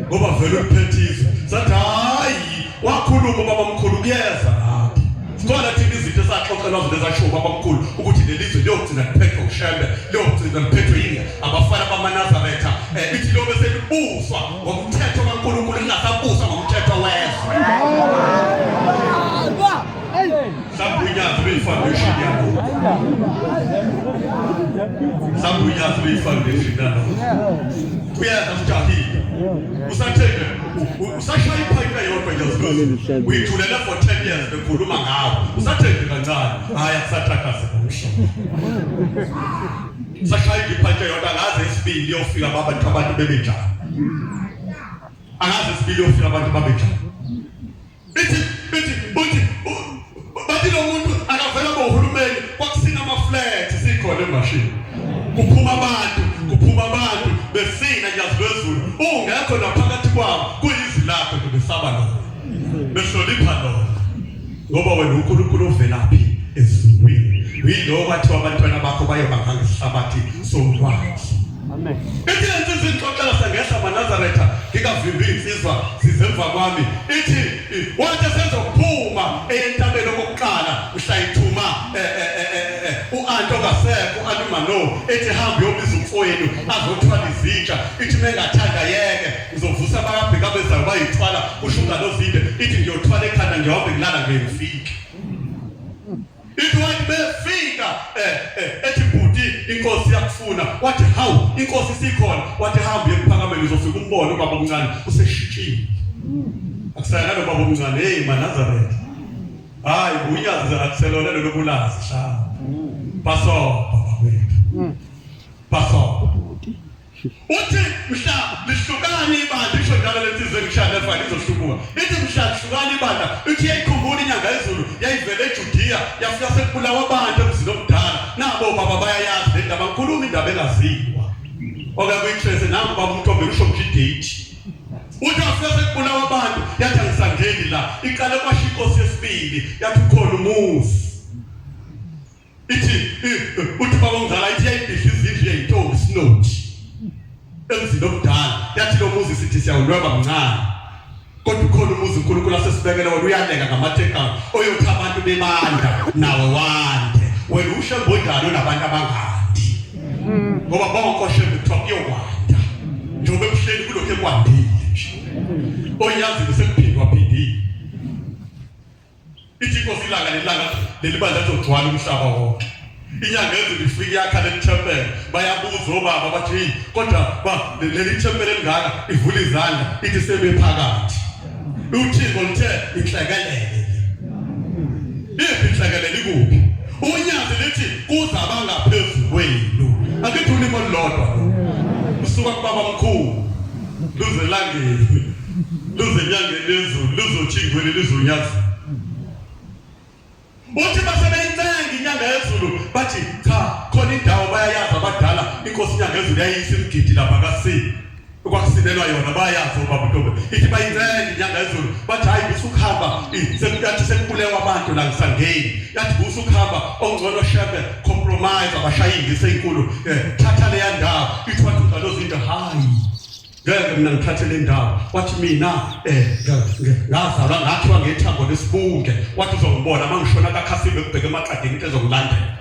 Speaker 4: ngoba vele uphethizo sathi hayi wakhuluma baba mkhulu kuyeza lapha sicela thina izinto esaxoxelwa zile zasho baba mkhulu ukuthi lelizwe liyogcina liphethwe uShembe liyogcina liphethwe yini abafana bamaNazaretha ithi lo bese libuswa ngomthetho kaNkulunkulu lingasabuswa ngomthetho wezwe Sabunyazi beyifoundation yakho Sabunyazi beyifoundation yakho Kuyeza sijahile usathenge usashaya ipipe yodwa nje uyithulela for 10 years bekhuluma ngawo usathenge kancane hayi akusathakaze kumsha sashaya ipipe yodwa ngaze isibili yofika abantu bebenjani angaze isibili yofika abantu babenjani ithi bathi lo muntu akavela bohulumeni kwakusina ama-flat sikhona emashini kuphuma abantu besina nyazibezulu ungekho naphakathi kwabo kuyizwi lakho nje besaba lona behlonipha lona ngoba wena uNkulunkulu ovelaphi ezulwini yilo kwathiwa abantwana bakho bayobanga ngesihlabathi solwazi. Amen. Ithi lenze izixoxela sangehla maNazaretha ngikavimbi insizwa zizemva kwami ithi wathi sezophuma entabeni okokuqala ushayithuma uAnto kasekho uAnumano ethi hamba yobiza umfowenu azothwala izitsha ithi mengathanda yeke uzovusa abakabheka bezayo bayithwala ushungalo zinde ithi ngiyothwala ekhanda ngiyobe ngilala ngefiki ithi wathi befika ethi bhuti inkosi yakufuna wathi hawu inkosi sikhona wathi hamba yephakameni uzofika umbone ubaba omncane useshitshile akusayakala ubaba omncane hey maNazaretha hayi unyazi akuselona lokulazi sha paso baba wethu paso uthi mhla lihlukani ibandla isho njalo lensizwe ngishaya lefana izohlubuka ithi mhla lihlukani ibandla ithi yayikhumbula inyanga yezulu yayivele eJudiya yafika sekubulawa abantu emzini omdala nabo baba bayayazi le ndaba ngikhuluma indaba engaziwa okuyinterest nami baba uMntombe usho mjidate uthi afika sekubulawa abantu yathi angisangeni la iqale kwasho inkosi yesibili yathi ukhona umuzi ithi uthi baba ngizala ithi yayibhihla izindlu yeyintombi sinothi emzini omdala yathi lo muzi sithi siyawulweba mncane kodwa ukhona umuzi uNkulunkulu asesibekele wena uyaleka ngamatheka oyothi abantu bebanda nawe wande wena ushembo njalo nabantu abangandi ngoba bonke oshembo kuthiwa kuyokwanda njengoba ebuhleni kulokhu ekwandile oyazi besekuphindwa phindile ithi inkosi ilanga nelanga lelibandla lizogcwala umhlaba wonke inyanga ezulu ifika yakhala eThempele bayabuza obaba bathi kodwa leli thempele lingaka ivula izandla ithi sebephakathi uThixo lithe inhlekelele inhlekelele ikuphi unyazi lithi kuza abangaphezulu kwenu akithi ulimo lodwa usuka kubaba omkhulu luze langeni luze nyangeni lezulu luzothingweni lizonyazi uthi basebeyincenga inyanga yezulu bathi cha khona indawo bayayazi abadala inkosi inyanga yezulu yayisa imgidi lapha kaSini okwakusinelwa yona bayayazi obaba uNtombe ithi bayincenga inyanga yezulu bathi hayi busukuhamba sekuyathi sekubulewa abantu la ngisangeni yathi busukuhamba ongcono shebe compromise abashayingi seyinkulu thatha le yandawo ithi wathi ngalozinto hayi ngeke mina ngithathe le ndawo wathi mina ngazalwa ngakhiwa ngethambo lesibunge wathi uzongibona mangishona kaKhasibe kubheka emaqadeni into ezokulandela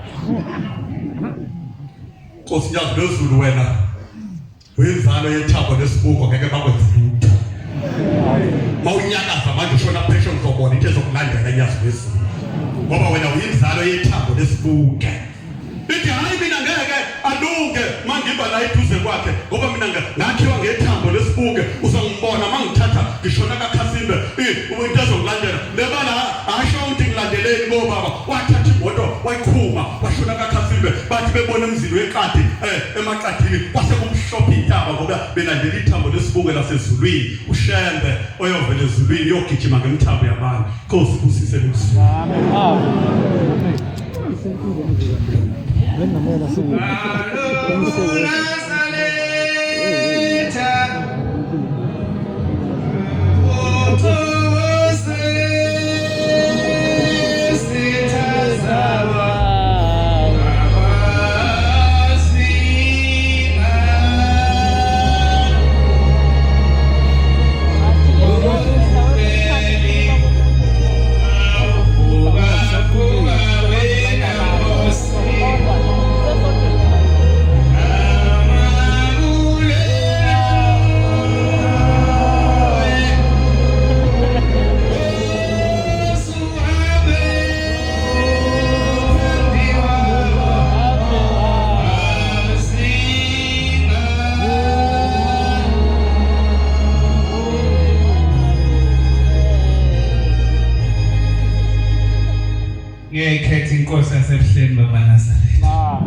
Speaker 4: Nkosi yazi lezulu wena wenzalo yethambo lesibunge ngeke bakwenza lutho mawunyakaza manje ushona phesheya uzobona into ezokulandela enyazi lezulu ngoba wena uyinzalo yethambo lesibunge ithi hayi mina ngeke alunge mangiba la eduze kwakhe ngoba mina ngakhiwa ngethambo lesibunge uzongibona mangithatha ngishona kaKhasibe into ezokulandela lebala asho ukuthi ngilandeleni ngobaba wathatha imoto wayikhuma washona kaKhasibe bathi bebona emzini weqadi emaqadini kwase kumhlophe intaba ngoba belandela ithambo lesibunge lasezulwini ushembe oyovela ezulwini yogijima ngemthambo yabantu Nkosi kusise kusiwe amen
Speaker 3: Ven a ver así.
Speaker 5: Amen.
Speaker 2: ngiyayikhetha inkosi yasebuhleni baNazaretha.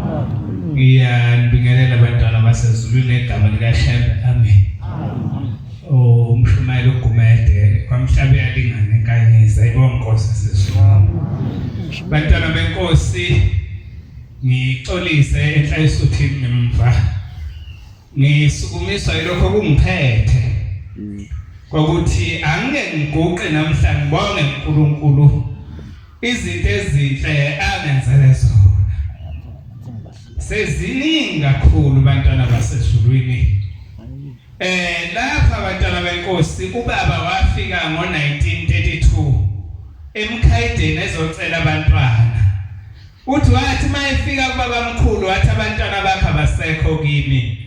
Speaker 2: Ngiyanibingelela abantwana basezulwini egama likaShembe. Amen. Umshumayeli uGumede kwamhlabe yalingana enkanyisa ibonga inkosi yasebuhleni. Bantwana benkosi ngixolise enhlayisuthini ngemva. Ngisukumiswa yilokho kungiphethe. Ukuthi angeke ngiguqe namhla ngibonge uNkulunkulu izinto ezinhle angenzele zona. Seziningi kakhulu bantwana basezulwini. Lapha bantwana benkosi ubaba wafika ngo1932 eMkhaideni ezocela abantwana. Uthi wathi mayefika kubaba mkhulu wathi abantwana bakhe abasekho kimi.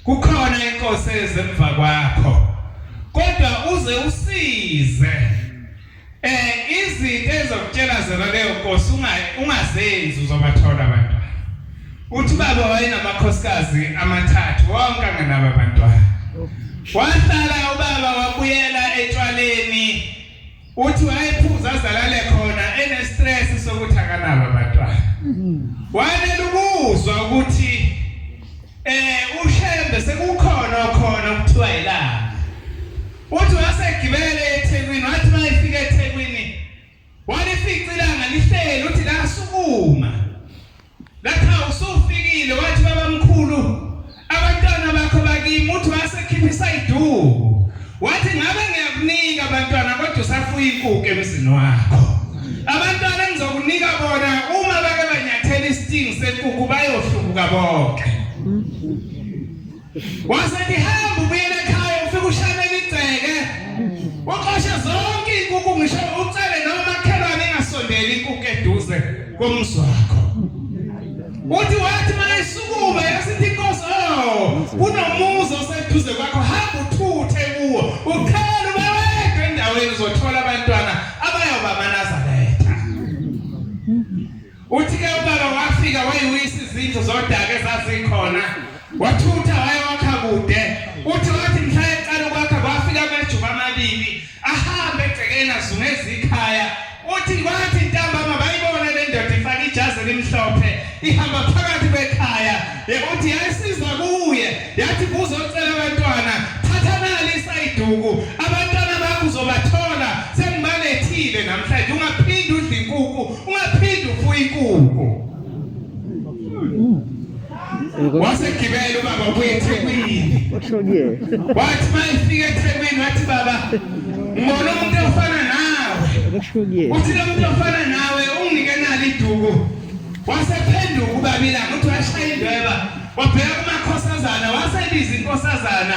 Speaker 2: Kukhona inkosi ezemva kwakho. Kodwa uze usize izinto ezokutshela zona leyo nkosi ungazenzi uzobathola abantwana. Uthi baba wayenamakhosikazi amathathu wonke angenabo abantwana. Wahlala ubaba wabuyela etshwaleni. Uthi wayephuza azalale khona enestress sokuthi akanabo abantwana. Wanele ukuzwa ukuthi uShembe sekukhona okuthiwa yilanga. Uthi wasegibele eThekwini wathi mayefika eThekwini walifica ilanga lihleli uthi la sukuma. Lapha usufikile wathi baba mkhulu abantwana bakho bakimi uthi wasekhipha isayiduku. Wathi ngabe ngiyakunika abantwana kodwa usafuya inkukhu emzini wakho. Abantwana engizokunika bona uma bake banyathela isting senkukhu bayohlubuka bonke. Wasethi hamba ubuyele ekhaya ufike ushanele igceke. Waqosha zonke inkukhu ngisho ucele nomakhelwane engasondeli inkukhu eduze komzi wakho. Uthi wathi mayisukuma yasithi inkosi kunomuzi oseduze kwakho hamba uthuthe kuwo. Ukhela ubaweke endaweni uzothola abantwana abayoba baNazaretha. Uthi ke ubaba wafika wayiwisa izindlu zodaka ezazikhona. Wathutha wayewakha kude. Uthi wathi mhla eqala ukwakha kwafika amajuba amabili ahambe egcekeni azungeza ikhaya. Uthi kwathi intambama bayibona le ndoda ifaka ijazi elimhlophe ihamba phakathi kwekhaya. Uthi yayisiza kuye yathi kuzocela abantwana thatha nali isayiduku abantwana bakho uzobathola sengibalethile namhlanje ungaphindi udle inkukhu ungaphindi ufuye inkukhu. Wasegibela ubaba ubuye eThekwini. Wathi mayefika eThekwini wathi baba ngibona umuntu ofana nawe. Uthi lo muntu ofana nawe unginike nali iduku. Wasephenduka ubabilanga uthi washaya indweba wabheka kumakhosazana wasebiza inkosazana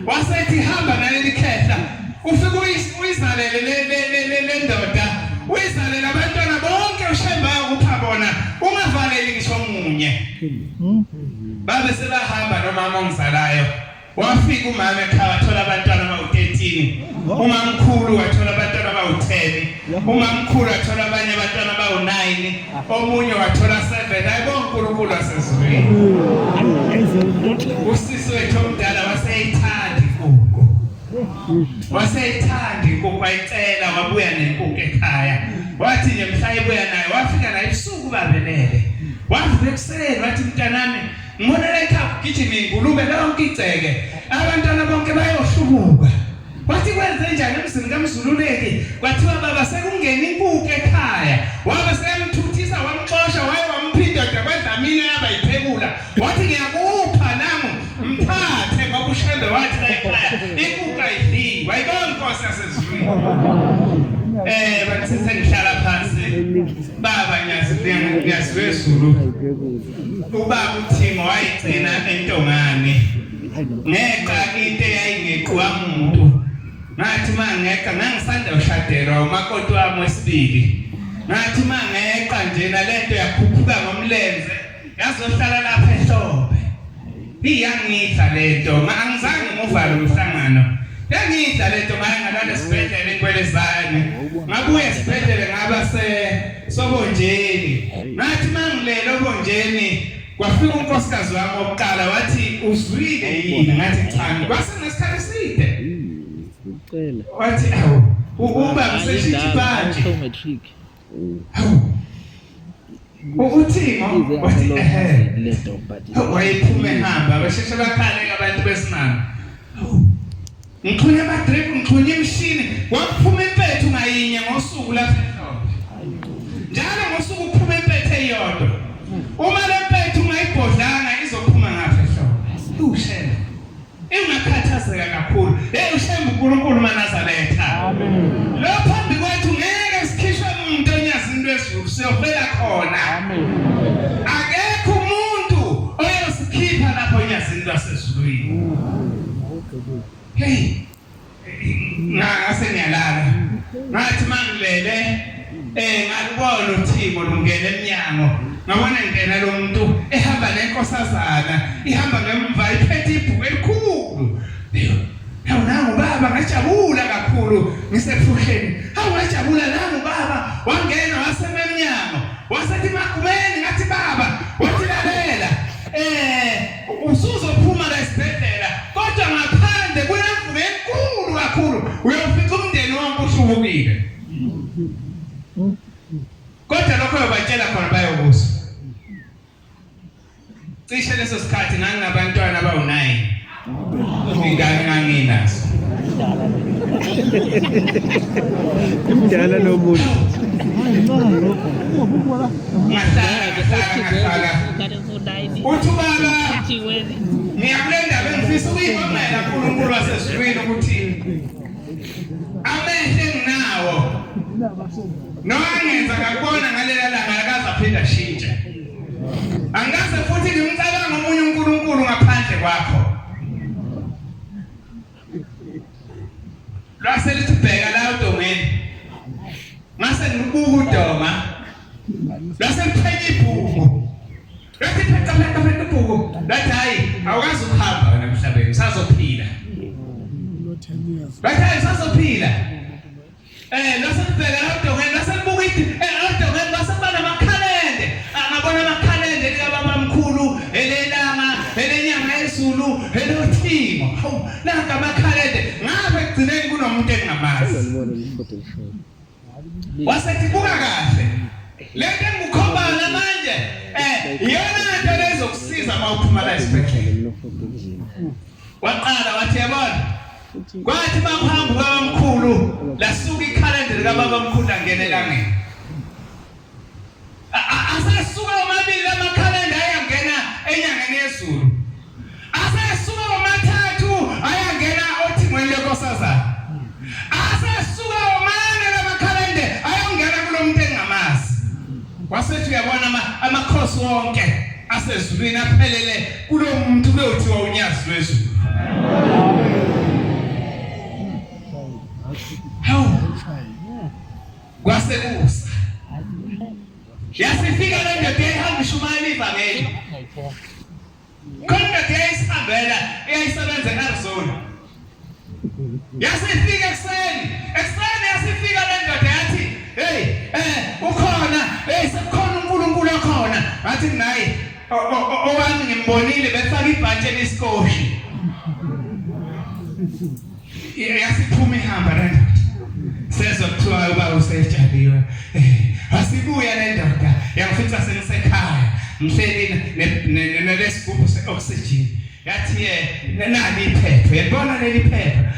Speaker 2: wasethi hamba naleli khehla ufike uyizalele le ndoda uyizalele abantwana bonke uShembe ayokupha bona ungavaleli ngisho omunye. Babe sebahamba nomama ongizalayo. Wafika umama ekhaya wathola abantwana abawu13. Umamkhulu wathola abantwana abawu10. Umamkhulu wathola abanye abantwana abawu9. Omunye wathola 7. Ayibonga uNkulunkulu wasezulwini. Usisi wethu omdala waseyithanda inkukhu. Waseyithanda inkukhu ayicela wabuya nenkukhu ekhaya. Wathi nje mhla ebuya naye wafika naye ebusuku babelele. Wavuka ekuseni wathi mntanami ngibonela ekhaya kugijima ingulube lonke igceke. Abantwana bonke bayohlubuka. Wathi kwenze njani emzini kaMzululeki? Kwathiwa baba sekungena inkukhu ekhaya. Wabe semthuthisa wamxosha waye wamphinda kwadlamini yabayiphekula. Wathi ngiyakupha nami mthathe ngoba uShembe wathi la ekhaya inkukhu ayidliwa. Ayibona inkosi yasezulwini. Bathi sengihlala phansi baba ngiyazizulu. Ubaba uThimo wayigcina entongane. Ngeqa into eyayingeqwa umuntu. Ngathi mangeqa ngangisanda ushadela umakoti wami wesibili. Ngathi mangeqa nje nalento yakhuphuka ngomlenze yazohlala lapha ehlombe. Iyangidla lento angizange nguvale umhlangano. Yangidla lento ngalala esibhedlela eNkwelezane. Ngabuye esibhedlela ngaba sobonjeni. Ngathi mangilela obonjeni kwafika unkosikazi wami oqala wathi uzwile yini? Ngathi cha kwase nesikhathi eside. Wathi awu uba ngiseshithi manje. Hawu Uthimo wathi
Speaker 3: leto but
Speaker 2: wayephume ehamba basheshe bakhaleka abantu besimanga. Ngixhunya ama-drip ngixhunya imishini wakuphuma impethu ngayinye ngosuku lapha ehlombe. Njalo ngosuku kuphuma impethu eyodwa. Uma le mpethu ungayibhodlanga izophuma ngapha ehlombe. Ushela. Ingakhathazeka kakhulu. Ushemba uNkulunkulu maNazaretha. Amen. Lo phambi kwethu ngeke sikhishwe umuntu onyazi into ezulu siyofela khona. Amen. Akekho umuntu oyosikhipha lapho onyazini lwasezulwini. Hey. Ngase ngiyalala. Ngathi mangilele ngalibona uThimo lungena eminyango. Ngabona ngena lo muntu ehamba nenkosazana, ihamba ngemva iphethe ibhuku elikhulu. Hawu nangu baba ngajabula kakhulu ngisephusheni. Hawu ngajabula nangu baba wangena wasemenyango. Wasethi Magumeni ngathi baba wathi lalela usuzophuma la esibhedlela kodwa ngaphandle kunemvume enkulu kakhulu uyofica umndeni wonke ushubukile. Kodwa lokho yabatshela khona bayobuza. Cishe leso sikhathi nganginabantwana abawu9. Ingane nganginazo.
Speaker 3: Mdala lo muntu.
Speaker 2: Ngahlala. Uthi baba ngiyakulenda bengifisa ukuyibongela uNkulunkulu wasezulwini ukuthi amehlo enginawo nongenza ngakubona ngalela langa akaze aphinda ashintshe. Angase futhi ngimcabanga omunye uNkulunkulu ngaphandle kwakho. Lase lithibheka la uDongeni. Ngase ngibuka uDonga. Lase ngiphethe ibhuku. Lathi pheka ibhuku. Lathi hayi awukazi ukuhamba wena emhlabeni usazophila. Lathi hayi usazophila. Lase ngibheka la uDongeni lase ngibuka uDongeni lase bana amakhalende. Angabona amakhalende likababa mkhulu elelanga elenyanga yezulu elothimo. Hawu nanga amakhalende ngabe egcineni kunomuntu engamazi. Wasethi buka kahle. Lento engikhombana manje iyona into lezokusiza mawuphuma la esibhedlela. Waqala wathi yabona kwathi baphambi kwabamkhulu lasuka ikhalenda likababa mkhulu angena elangeni. Asesuka omabili amakhalenda ayangena enyangeni yezulu. Asesuka omathathu ayangena othimweni lenkosazana. Asesuka omane lamakhalende ayongena kulo muntu engamazi. Wasethi uyabona amakhosi wonke asezulwini aphelele kulo muntu kuyothiwa unyazi lwezulu. Hawu kwasekusa yasifika le ndoda ehamba ishumayela ivangeli. Khona eyayisihambela eyayisebenza eArizona. Yasifika ekseni yasifika le ndoda yathi ukhona sekukhona uNkulunkulu okhona. Wathi naye owami ngimbonile befaka ibhantshi eliskoshi. Yasiphuma ihamba le ndoda. Sezokuthiwa uba usejaliwe. Asibuya le ndoda yangifica sengisekhaya ngihleli nesigubhu se-oxygen. Yathi nali iphepha yabona leli phepha.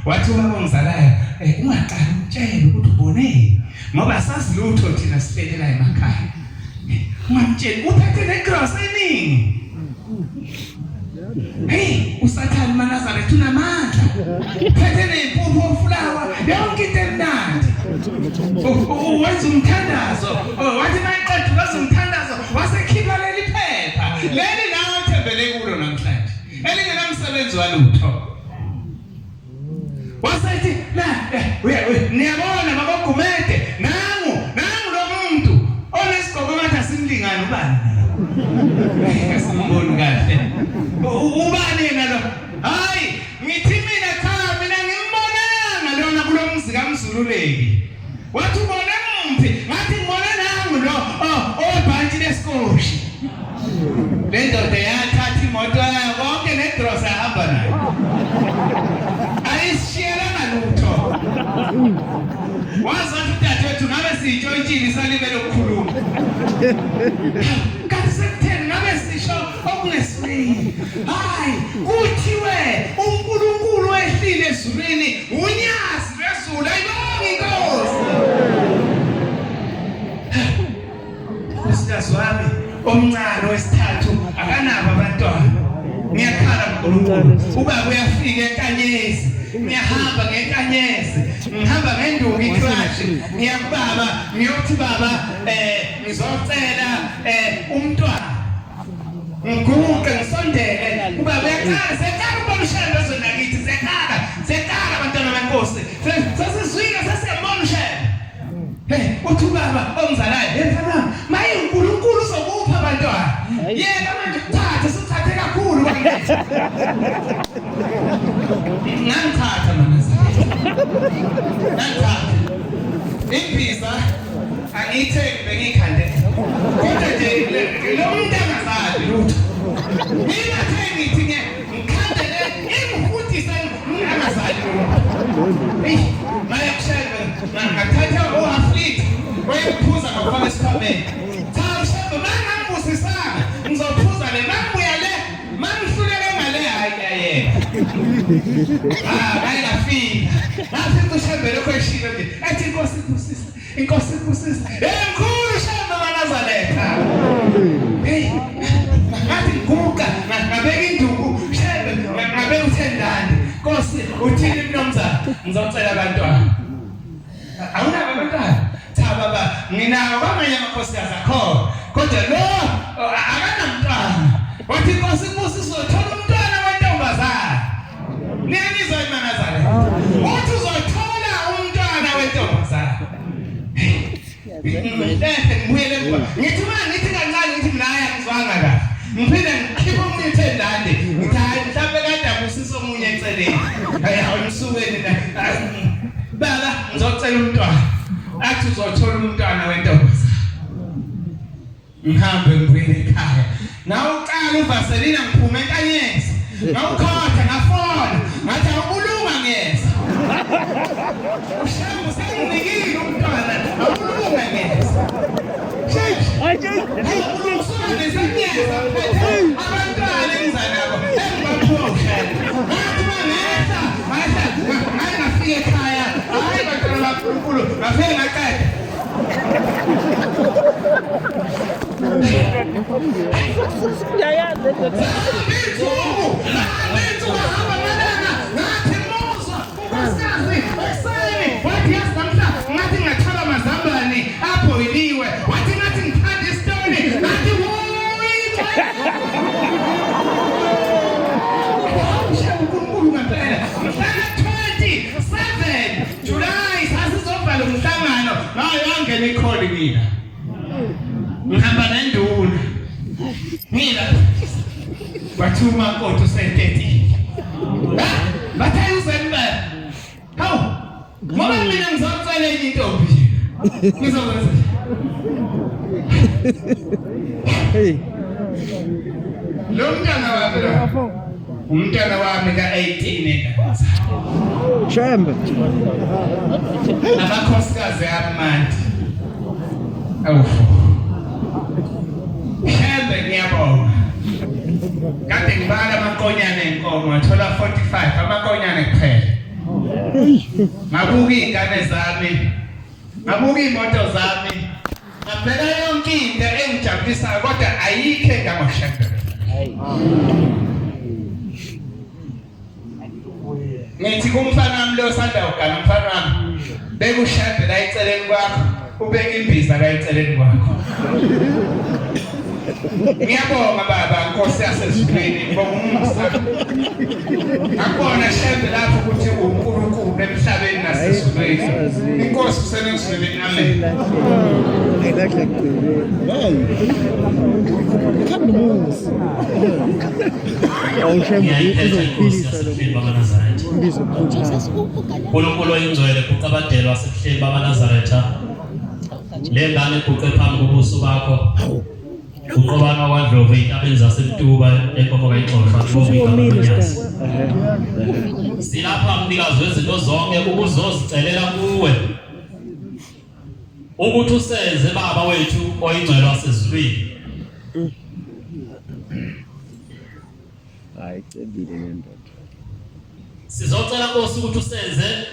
Speaker 2: Wathi uma ongizalayo ungaqala umtshele ukuthi uboneni ngoba sazi lutho thina sifelela emakhaya. Ungamtsheli uphethe necross eningi. Hey uSathane maNazaretha unamandla. Phethe nempuphu ofulawa yonke into emnandi. Wenza umthandazo. Wathi mayiqedwe wenza umthandazo wasekhipha leli phepha. Leli nawe othembele kulo namhlanje. Elingenamsebenzi walutho. Wasethi niyabona Magumede nangu lo muntu onesigqoko ngathi asimlingani ubani. Asimboni kahle. Ubani yena lo? Hayi ngithi mina cha mina ngimbonanga lona kulo mzi kaMzululeki. Wathi ubone mphi? Ngathi ngibone nangu lo obhantshi lesikoshi. Le ndoda yathatha imoto yayo konke nedrosa yahamba nayo. Ayisishiyela ngalutho. Wazathi dadewethu ngabe sijoyina inontshini salibele ukukhuluma. Kanti sekutheni ngabe sisho okungesibili. Hayi, kuthiwe uNkulunkulu wehlile ezulwini, unyazi lwezulu ayibonge inkosi. Nkosikazi wami omncane wesithathu akanabo abantwana. Ngiyakhala uNkulunkulu, ubaba uyafika enkanyezi, ngiyahamba ngenkanyezi, ngihamba ngenduku icrash, ngiyakubaba ngiyothi baba ngizocela umntwana. Ngiguqe ngisondele, ubaba uyakhala, sekhala ubona ushembe ezonakithi, sekhala abantwana benkosi. Sasizwile sasiyabona ushembe. Uthi ubaba ongizalayo, mfana, maye uNkulunkulu uzokupha abantwana. Yena manje uthathe sithathe kakhulu kwangathi. Ngangithatha manje. Ngangithatha. Imbiza angiyithengi bengikhandela. Kodwa nje lo muntu angazali lutho. Mina thengi ithi ngikhandele imhutisa angazali lutho. Maya kushebe ngathatha oaflit wayephuza ngokufaka esikhwameni. Cha ushebe mangangibusisanga ngizophuza le mangibuya le mangihluleke ngale hayi ngayafika ngafika ushebe lokho eshilo nje athi inkosi ibusisa enkulu shebe kaNazaretha. Ngathi guqa ngabeka induku shebe ngabeka uthendane. Nkosi uthini mnomzana ngizocela abantwana. Awunabo abantwana? Cha baba nginawo kwamanye amakhosikazi akho. Kodwa lo akanamntwana. Wathi Nkosi ibusisa uzothola umntwana wentombazana. Niyangizwa iManazareth? Uthi uzothola umntwana wentombazana. Ngibuyele kuba ngithi kancane ngithi mina ngizwanga la. Ngiphinde ngikhipha umunye uthendane. Ngithi hayi mhlawumbe kade abusisa omunye eceleni. Hayi awumsukeni la. Baba ngizocela umntwana. Athi uzothola umntwana wentombazana. Ngihambe ngibuyele ekhaya. Nawuqala uVaseline ngiphume enkanyezi. Ngawukhotha ngafona. Ngathi awubulunga ngeza. Ushamu senginikile umntwana. Awubulunga ngeza. Awubulunga ngeza. Abantwana engizanabo engibaphuwa ushela. Ngathi mangehla. Hayi ngafika ekhaya. Hayi bantwana baNkulunkulu ngafike ngaqeda. Nikholi mina ngihamba nenduna mina bathuma inkoto sentetile bathayi uzembe hawu ngoba mina ngizocela enye intombi ngizokwenza lo umntwana wami ka-18
Speaker 3: Shembe
Speaker 2: amakhosikazi amandi. Awufo. Shembe ngiyabonga. Kade ngibala amakonyane enkomo wathola 45 amakonyane kuphela. Ngabuka izingane zami. Ngabuka imoto zami. Ngabheka yonke into engijabulisayo kodwa ayikho engamashembe. Ngithi kumfana wami lo sanda ugana umfana wami beka ushembe la eceleni kwakho ubeka imbiza la eceleni kwakho. Ngiyabonga baba Nkosi yasezulwini ngibonga umusa. Akubona shembe lapho ukuthi uNkulunkulu emhlabeni nasezulwini. Inkosi usenezulwini amen.
Speaker 5: uNkulunkulu oyingcwele kuqabadelwa wasekuhleli bamaNazaretha le ngane iguqe phambi kobuso bakho uqobana kwaNdlovu ey'ntabeni zaseMtuba enkomo kayixoxa ngobuyikaMlonyasi silapha mnikazi wezinto zonke ukuzozicelela kuwe ukuthi usenze baba wethu oyingcwele wasezulwini.
Speaker 3: Hayi cebile nendoda.
Speaker 5: Sizocela Nkosi ukuthi usenze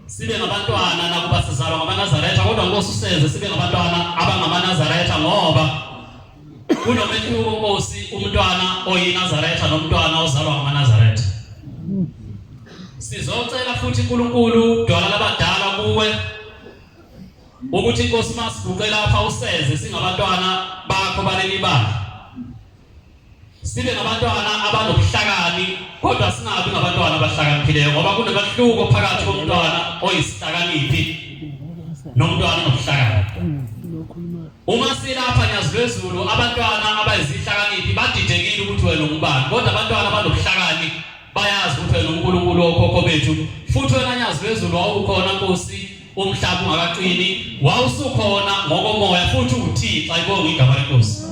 Speaker 5: sibe ngabantwana nakuba sizalwa ngamaNazaretha, kodwa Nkosi usenze sibe ngabantwana abangamaNazaretha ngoba kunomehluko Nkosi umntwana oyinazaretha nomntwana ozalwa ngamaNazaretha. Sizocela futhi uNkulunkulu dwala labadala kuwe ukuthi Nkosi masiguqe lapha usenze singabantwana bakho baleli bandla. Sibe ngabantwana abanobuhlakani kodwa singabi ngabantwana abahlakaniphileyo ngoba kunomahluko phakathi komntwana oyisihlakaniphi nomntwana onobuhlakani. Uma silapha Nyazulwezulu abantwana abayizihlakaniphi badidekile ukuthi wena ungubani, kodwa abantwana abanobuhlakani bayazi ukuthi wena uNkulunkulu okhokho bethu. Futhi wena Nyazulwezulu wawukhona Nkosi umhlaba ungakaqini, wawusukhona ngokomoya futhi uThixo. Ayibonge igama leNkosi.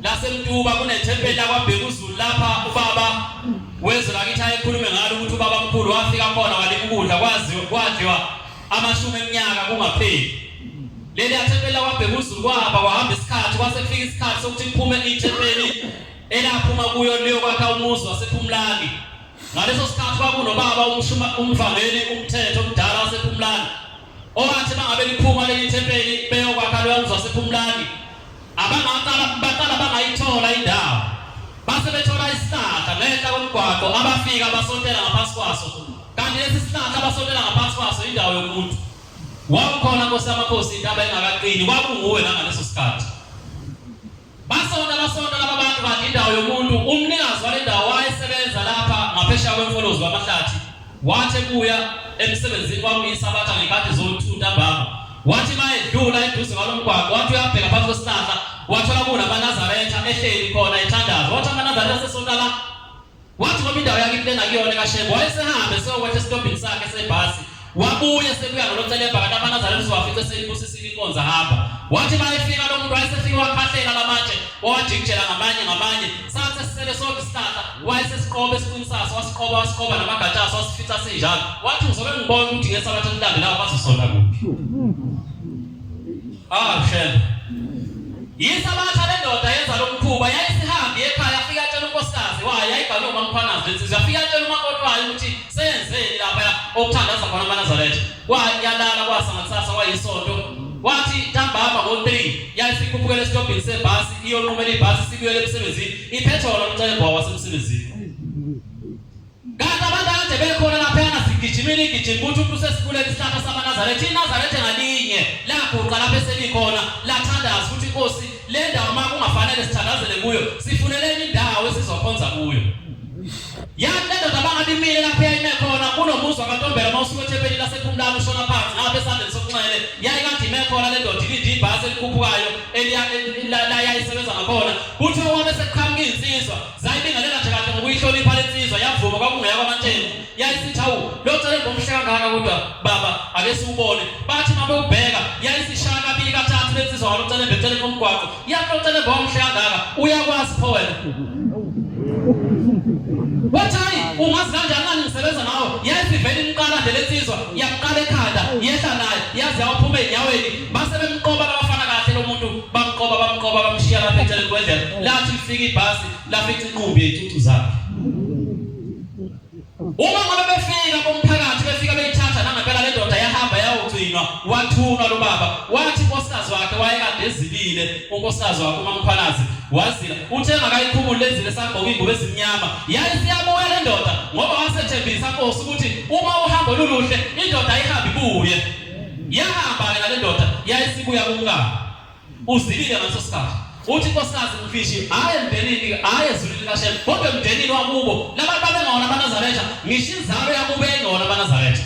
Speaker 5: Lasemtuba kunethempeli lakwaBhekuzulu lapha ubaba wezwe lakithi ayekhulume ngalo ukuthi ubaba mkhulu wafika khona walima ukudla kwadliwa amashumi eminyaka kungapheli. Leli thempeli lakwaBhekuzulu kwahamba isikhathi, kwasekufika isikhathi sokuthi kuphume ithempeli elaphuma kuyo leyo kwakha umuzi wasePhumlani. Ngaleso sikhathi kwakunobaba umvangeli umthetho omdala wasePhumlani owathi bangabe liphuma leli thempeli beyokwakha leyo umuzi wasePhumlani, abangaqala bangayithola indawo, base bethola isihlahla ngehla komgwaqo abafika basontela ngaphansi kwaso. Kanti lesi sihlahla basontela ngaphansi kwaso indawo yomuntu. Wakhona Nkosi yamakhosi indaba engakaqini, kwakunguwe ngaleso sikhathi. Basonta laba bantu kanti indawo yomuntu. Umnikazi wale ndawo wayesebenza lapha ngaphesheya kwemfolozi wamahlathi. Wathi kuya emsebenzini kwamisa abatha ngekade zothunta ntambama. Wathi mayedlula eduze kwalomgwaqo wathi uyabheka phansi kwesihlahla wathola kunabaNazaretha ehleli khona ethandaza. Wathi amaNazaretha sesonta la. Wathi ngoba indawo yakhe lena kuyona kaShembe wayesehambe seyokwetha esitobhini sakhe sebhasi. Wabuye sebuya nolothelebha kanti amaNazaretha siwafice seyibusisile inkonzo hamba. Wathi mayefika lo muntu wayesefika wakhahlela lamanje wajikijela ngamanye sathi sisele sonke isihlahla wayesesiqoba esiqinisasa wasiqoba namagatshaso wasifitha sinjalo. Wathi uzobe ngibona ukuthi ngesabatha elilandelayo bazosonta kuphi. Shembe yisabatha le ndoda yenza lo mkhuba yayisihambi ekhaya yafika atshela unkosikazi wayo yayibhalwe uMamkhwanazi lensizwe yafika atshela umakoti wayo ukuthi senzeni lapha okuthandaza khona amaNazaretha. Wayalala kwasangakusasa wayisonto. Wathi ntambama ngo-3 yayisikhuphukela esitobhini sebhasi iyonqumela ibhasi sibuyele emsebenzini iphetholo umcebo wasemsebenzini. Kanti abantu akade bekhona laphana sigijimile ukuthi umuntu usesikhuleka isihlahla samaNazaretha. iNazaretha ngalinye laguqa lapha eselikhona lathandaza ukuthi Nkosi le ndawo ma kungafanele sithandazele kuyo sifuneleni indawo esizokhonza kuyo. Yathi le ndoda bangalimile lapha yayime khona kunomuzi wakantombela mawusuka ethempelini lasePhumlani ushona phansi ngapha esandleni sokunxele. Yayi kanti ime khona le ndoda ilinde ibhasi elikhuphukayo ngakhona kuthiwa wabe sekuqhamuka insizwa zayibingelela nje kahle ngokuyihlonipha lensizwa yavuma kwakungeya kwaMantsheni yayisithi hawu lo cele ngomhle kangaka kodwa baba ake siubone bathi mabe ubheka yayisishaya kabili kathathu lensizwa ngalo cele becele komgwaqo yakho cele ngomhle kangaka uyakwazi pho wena wathi ungazi kanjani ngisebenza nawe yayisivela imqala nje lensizwa yaqala ekhanda yehla naye yazi yaphuma enyaweni base bemqoba abafana kahle lo muntu bamqoba bamshiya lapha eceleni kwendlela lathi lifika ibhasi lafica inqumbi yetutu zakhe uma ngabe befika bomphakathi befika beyithatha nangempela le ndoda yahamba yawugcinwa wathunwa lo baba wathi inkosikazi wakhe wayekade ezilile unkosikazi wakhe uMamkhwanazi wazila uthe ngakayikhumula lezile sagqoka ingubo ezimnyama yayisiyabuya le ndoda ngoba wasethembisa Nkosi ukuthi uma uhambo luluhle indoda ayihambi ibuye yahamba ke nale ndoda yayisibuya kumkakhe uzilile ngaso sikhathi uthi inkosikazi umfishi aye emndenini aye ezulwini kaShem kodwa emndenini wakubo labantu babengona amaNazaretha ngisho inzalo yakubo engona amaNazaretha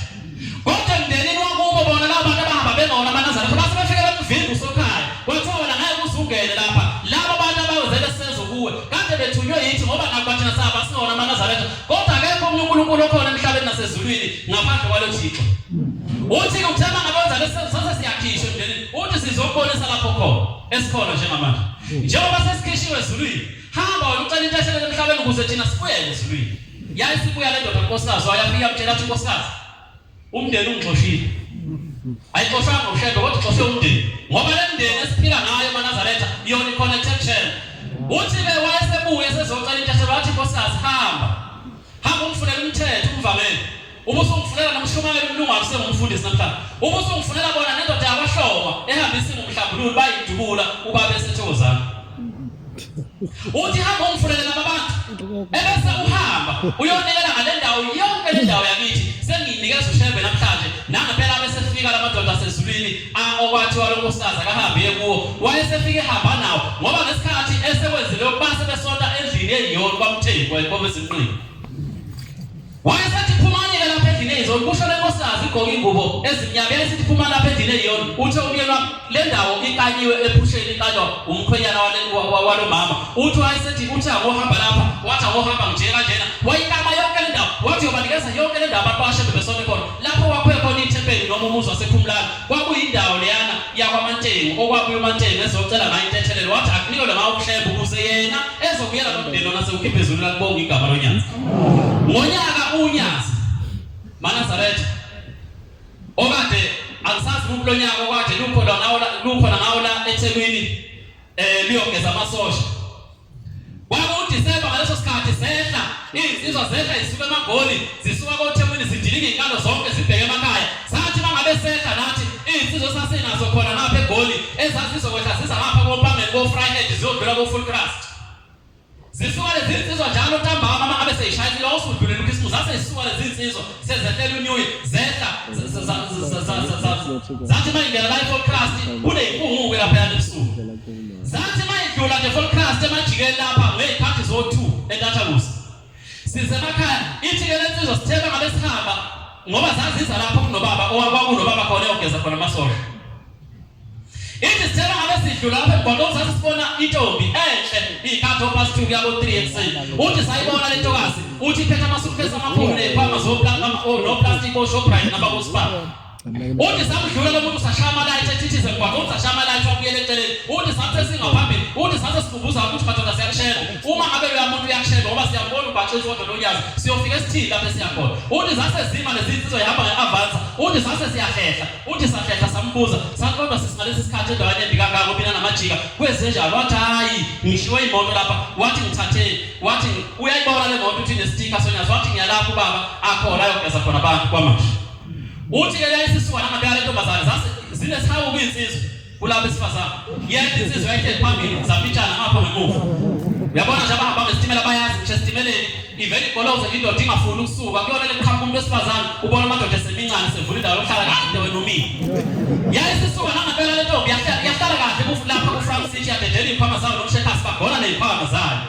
Speaker 5: kodwa emndenini wakubo bona labantu abahamba bengona amaNazaretha base befike bemvimba usokhaya kwathiwa wena ngeke uzungene lapha laba bantu abawezele sezo kuwe kade bethunywe yithi ngoba nakwathina saba singona amaNazaretha kodwa akekho uNkulunkulu okhona emhlabeni nasezulwini ngaphandle kwalo Thixo uthi ukuthema ngabenza lesizwe siyakhishwa emndenini uthi sizobonisa lapho khona esikhona njengamanje njengoba sesikhishwe ezulwini hamba wena ucela into ehlele emhlabeni ukuze thina sifuyele ezulwini yayisibuya le ndoda unkosikazi wayafika yamtshela athi nkosikazi umndeni ungixoshile ayixoshanga ushebe kodwa uxoshe umndeni ngoba le mndeni esiphila ngayo eManazaretha yona i-connected channel uthi ke wayesebuye sezocela into ehlele wathi nkosikazi hamba umfunela umthetho umvamelo ubusungifundela nomshumayeli umlungu sengumfundisi namhlanje ubusungifundela bona nendoda yakwaHloma ehambisa umhlambululo bayidubula ubabe sethokozana uthi hamba umfunele labantu ebese uhamba uyonikela ngale ndawo yonke le ndawo yakithi senginikeza ushebe namhlanje nangempela bese fika lamadoda asezulwini okwathi walonkosikazi akahambe kuwo wayesefike ehamba nawo ngoba ngesikhathi esekwenzile base besonta endlini eyiyona kwamthengi kwabe zinqini wayesethi phumanyeke lapha endlini eyizona kusho lenkosikazi igqoka ingubo ezimnyama yayisithi phuma lapha endlini eyiyona uthe umyeni wami le ndawo ikanyiwe ephusheni ikanjwa umkhwenyana walo mama uthi wayesethi uthi angohamba lapha wathi angohamba nje kanjena wayikama yonke le ndawo wathi yobanikeza yonke le ndawo abantu abashebe besonke khona lapho kwakuye khona ithempeli noma umuzi wasePhumlani kwakuyindawo leyana yakwaMantsheni okwabuye uMantsheni ezocela ngayo intethelelo wathi akunikele ngawo uhlebo ukuze yena ezokuyela nomndeni nasewukhiphe ezulu lakubonga igama loNyazi ngonyaka uNyazi Manazaretha okade angisazi ukulonyaka okade lukhona ngawo la eThekwini liyogeza amasosha kwakuDisemba ngaleso sikhathi sehla insizwa zehla isuka eMagoli zisuka koThekwini zidilika inkalo zonke zibheke emakhaya sathi bangabe sehla nathi insizwa sasinazo khona lapha eGoli ezazizokwehla sizalapha kompangeni koFryhead ziyodlula koFullcrust zisuka lezi insizwa njalo ntambama mama abe seyishayile usudlule uKhisimusi aseyisuka lezi insizwa sezehlela uNew Year zehla zathi mayingena la eFullcrust kune impunguke lapha yanebusuku zathi mayidlula nje eFullcrust emajikeni lapha ngezikhathi zo2 eNtathakusa size emakhaya ithi ke lensizwa sitheba ngabe sihamba ngoba zaziza lapho kunobaba okwakunobaba khona eyogeza khona amasosha ithi sithela ngabe sidlula lapha eGqondo sasibona intombi enhle ikhatho past 2 yabo 3 ekseni uthi sayibona le ntokazi uthi phethe amasuitcase amakhulu nephama no plastic oShoprite nabakuSpar uthi samdlula lo muntu sashama la ethithise eGqondo sashama la ethwabuyele eceleni uthi sathe singaphambili uthi sathe sibubuza ukuthi madoda siyakshela uma ngabe lo muntu uyakshela ngoba siyabona ubhaxisho kodwa loNyazi siyofika esithini lapha esiyakhona uthi sasezima lezinsizwa yahamba ngeAvanza uthi sase siyahehla uthi sahehla sambuza sakodwa sisingalesi sikhathi endaweni endikangaka ubina namajika kwezenjalo wathi hayi ngishiwe imoto lapha wathi ngithatheni wathi uyayibona le moto uthi nestika soNyazi wathi ngiyalapha ubaba akhona ayogeza khona abantu kwamanje uthi ke yayisisuka nangabeka le ntombazane zase zineshawu kwinsizwa kulabo besifazana yedwa insizwa yayithe phambili zapitshana ngapha ngemuva uyabona nje abahamba ngesitimela bayazi nje esitimeleni ivele igoloze indoda ingafuni ukusuka kuyona le khamba umuntu wesifazane ubona amadoda esemincane sevula indawo yokuhlala kahle into wenomini yayisisuka nangempela le ntombi yahlala kahle lapha kuFrank City yadedela izikhwama zayo nomshekasi bagona nezikhwama zayo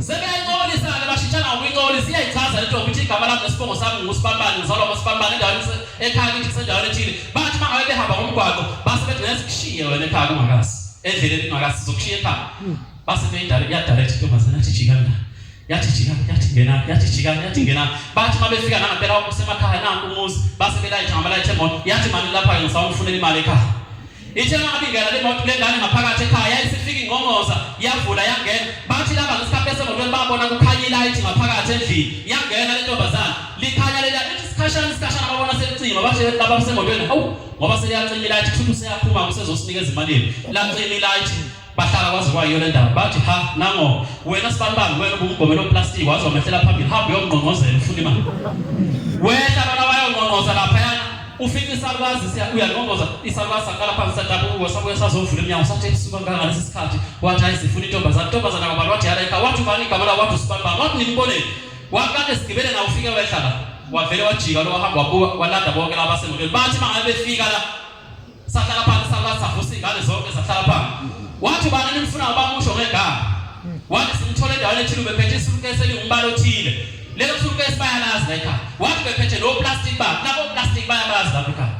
Speaker 5: sebeyayincolisa ke bashitshana ngokuyincolisa iyayichaza le ntombi ithi igama lami nesibongo sami nguSibanibani ngizalwa kwaSibanibani endaweni ekhaya kithi kusendaweni ethile bathi mangabe behamba ngomgwaqo base bethi nesikushiye wena ekhaya ungakazi endleleni ungakazi sizokushiya ekhaya base yadirect intombazana yathi jika mina yathi ngena bathi mabefika nangempela kusemakhaya nanku umuzi base belayitha ngamalayitha emoto yathi manje lapha ngisawufunela imali ekhaya ithena ngabingela le moto lengane ngaphakathi ekhaya yayisifika ingqongoza yavula yangena bathi laba ngesikhathi esemotweni babona kukhanya ilight ngaphakathi endlini yangena le ntombazana likhanya lela isikhashana babona selicima bathi laba basemotweni hawu ngoba seliyacima ilight futhi seyaphuma kusezosinikeza imali lacima ilight bahlala kwazi kwayo le ndaba bathi ha nango wena sibanibani wena ubungomelo plastic wazi wamehlela phambili hamba uyongqongqozela ufuna imali wehla lona bayongqongqoza lapha yana ufika isalukazi uyangqongqoza isalukazi saqala phansi sadabuka sabuye sazovula iminyango sathi esuka ngalesi sikhathi wathi hayi sifuna intombazana kabantu wathi yala ekhaya wathi ubani igama la wathi sibanibani wathi nimboneni wakade sigibele na ufike wehla la wavele wajika lo wahamba wabuka walanda bonke laba semotweni bathi mangabe befika la sahlala phansi salukazi savusa ingane zonke sahlala phansi wathi bani nimfuna ubamusho ngegama wathi simthole endaweni ethile bephethe isukesi eliumbala othile lelo sukesi bayalazi la ekhaya wathi bephethe lo plastic bag labo plastic bayalazi lapha ekhaya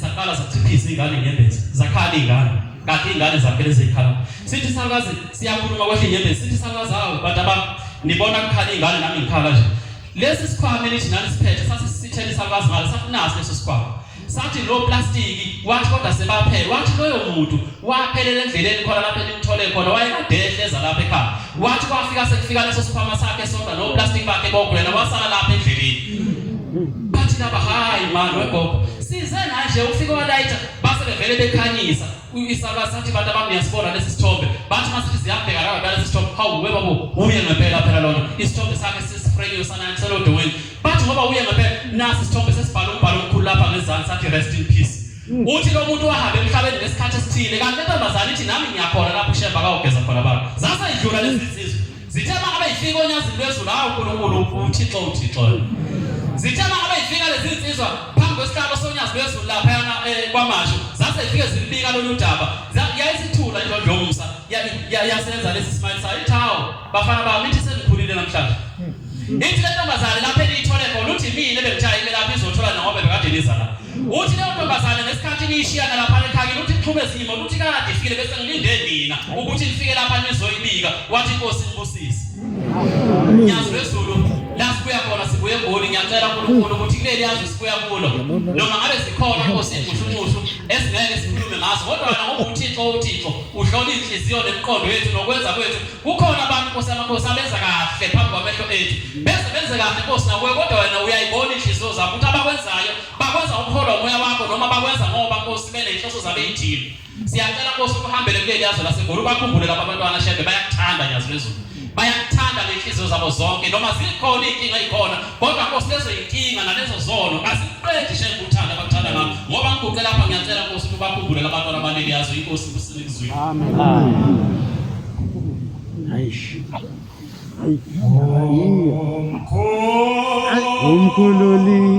Speaker 5: saqala sachiphisa ingane ngenyembezi zakhala ingane kanti ingane zaphele ezikhala sithi salukazi siyakhuluma kwehle inyembezi sithi salukazi hawo bantu nibona kukhala ingane nami ngikhala nje lesi sikhwama elithi nani siphethe sasisithela isalukazi ngalo sathi nasi leso sikhwama sathi lo plastic wathi kodwa sebaphela wathi loyo muntu waphelela endleleni khona lapha enimthole khona wayekadehleza lapha ekhaya wathi kwafika sekufika leso sikhwama sakhe sonke no plastic bakhe bokulela wasala lapha endleleni bathi laba hayi manje wegogo size nje ufike walayitha base bevele bekhanyisa isalukazi sathi bantu abamiyasibona lesi sithombe bathi masithi ziyabheka la lesi sithombe hawu webabo uye ngempela phela lona isithombe sakhe sisifrekiwe sanani selodweni bathi ngoba uye ngempela nasi isithombe sesibhala umbhalo omkhulu lapha ngezansi sathi rest in peace uthi lo muntu wahambe emhlabeni ngesikhathi esithile kanti intombazana ithi nami ngiyakhona lapho ushemba kawugeza khona abantu zasayidlula lezi zinsizwa zithe mangabe ifika onyazini lwezulu hawu uNkulunkulu uThixo zithe mangabe ifika lezi zinsizwa phambi kwesihlalo sonyazi lwezulu lapha yana kwamasho zasayifike zilibika lolu daba yayisithula indlondlo yomsa yasenza lesi smile sayithawo bafana bami ithi senikhulile namhlanje ithi le ntombazane lapha eliyithole khona uthi mina bengithayile lapha izothola ngoba bekade nizala uthi le ntombazane ngesikhathi niyishiyana lapha ekhaya uthi iqhube simo uthi kade ifikile bese ngilinde nina ukuthi nifike lapha nizoyibika wathi inkosi ngibusise nyazi lwezulu la sibuya khona sibuye eGoli ngiyacela uNkulunkulu ukuthi kuleli yazwe sibuya kulo noma ngabe zikhona inkosi emushumushu esingeke sikhulume ngazo kodwa wena ngoba uThixo uhlola inhliziyo nemiqondo yethu nokwenza kwethu kukhona abantu inkosi amakhosi abenza kahle phambi kwamehlo ethu benze kahle inkosi nakuwe kodwa wena uyayibona inhliziyo zabo ukuthi abakwenzayo bakwenza ukukholwa umoya wakho noma bakwenza ngoba inkosi beneyinhloso zabe ezithile siyacela inkosi ukuhambele kuleli yazwe laseGoli bakhumbule lapha abantwana shebe bayakuthanda nyazi lezulu bayakuthanda ngenhliziyo zabo zonke noma zikhona inkinga ikhona kodwa inkosi lezo inkinga nalezo zono asiqedi shebe ukuthanda abakuthanda ngakho ngoba ngiguqe lapha ngiyacela inkosi ukuthi bakhumbule labantwana baleli yazwe inkosi kusinikizwe
Speaker 3: Amen. Umkhululi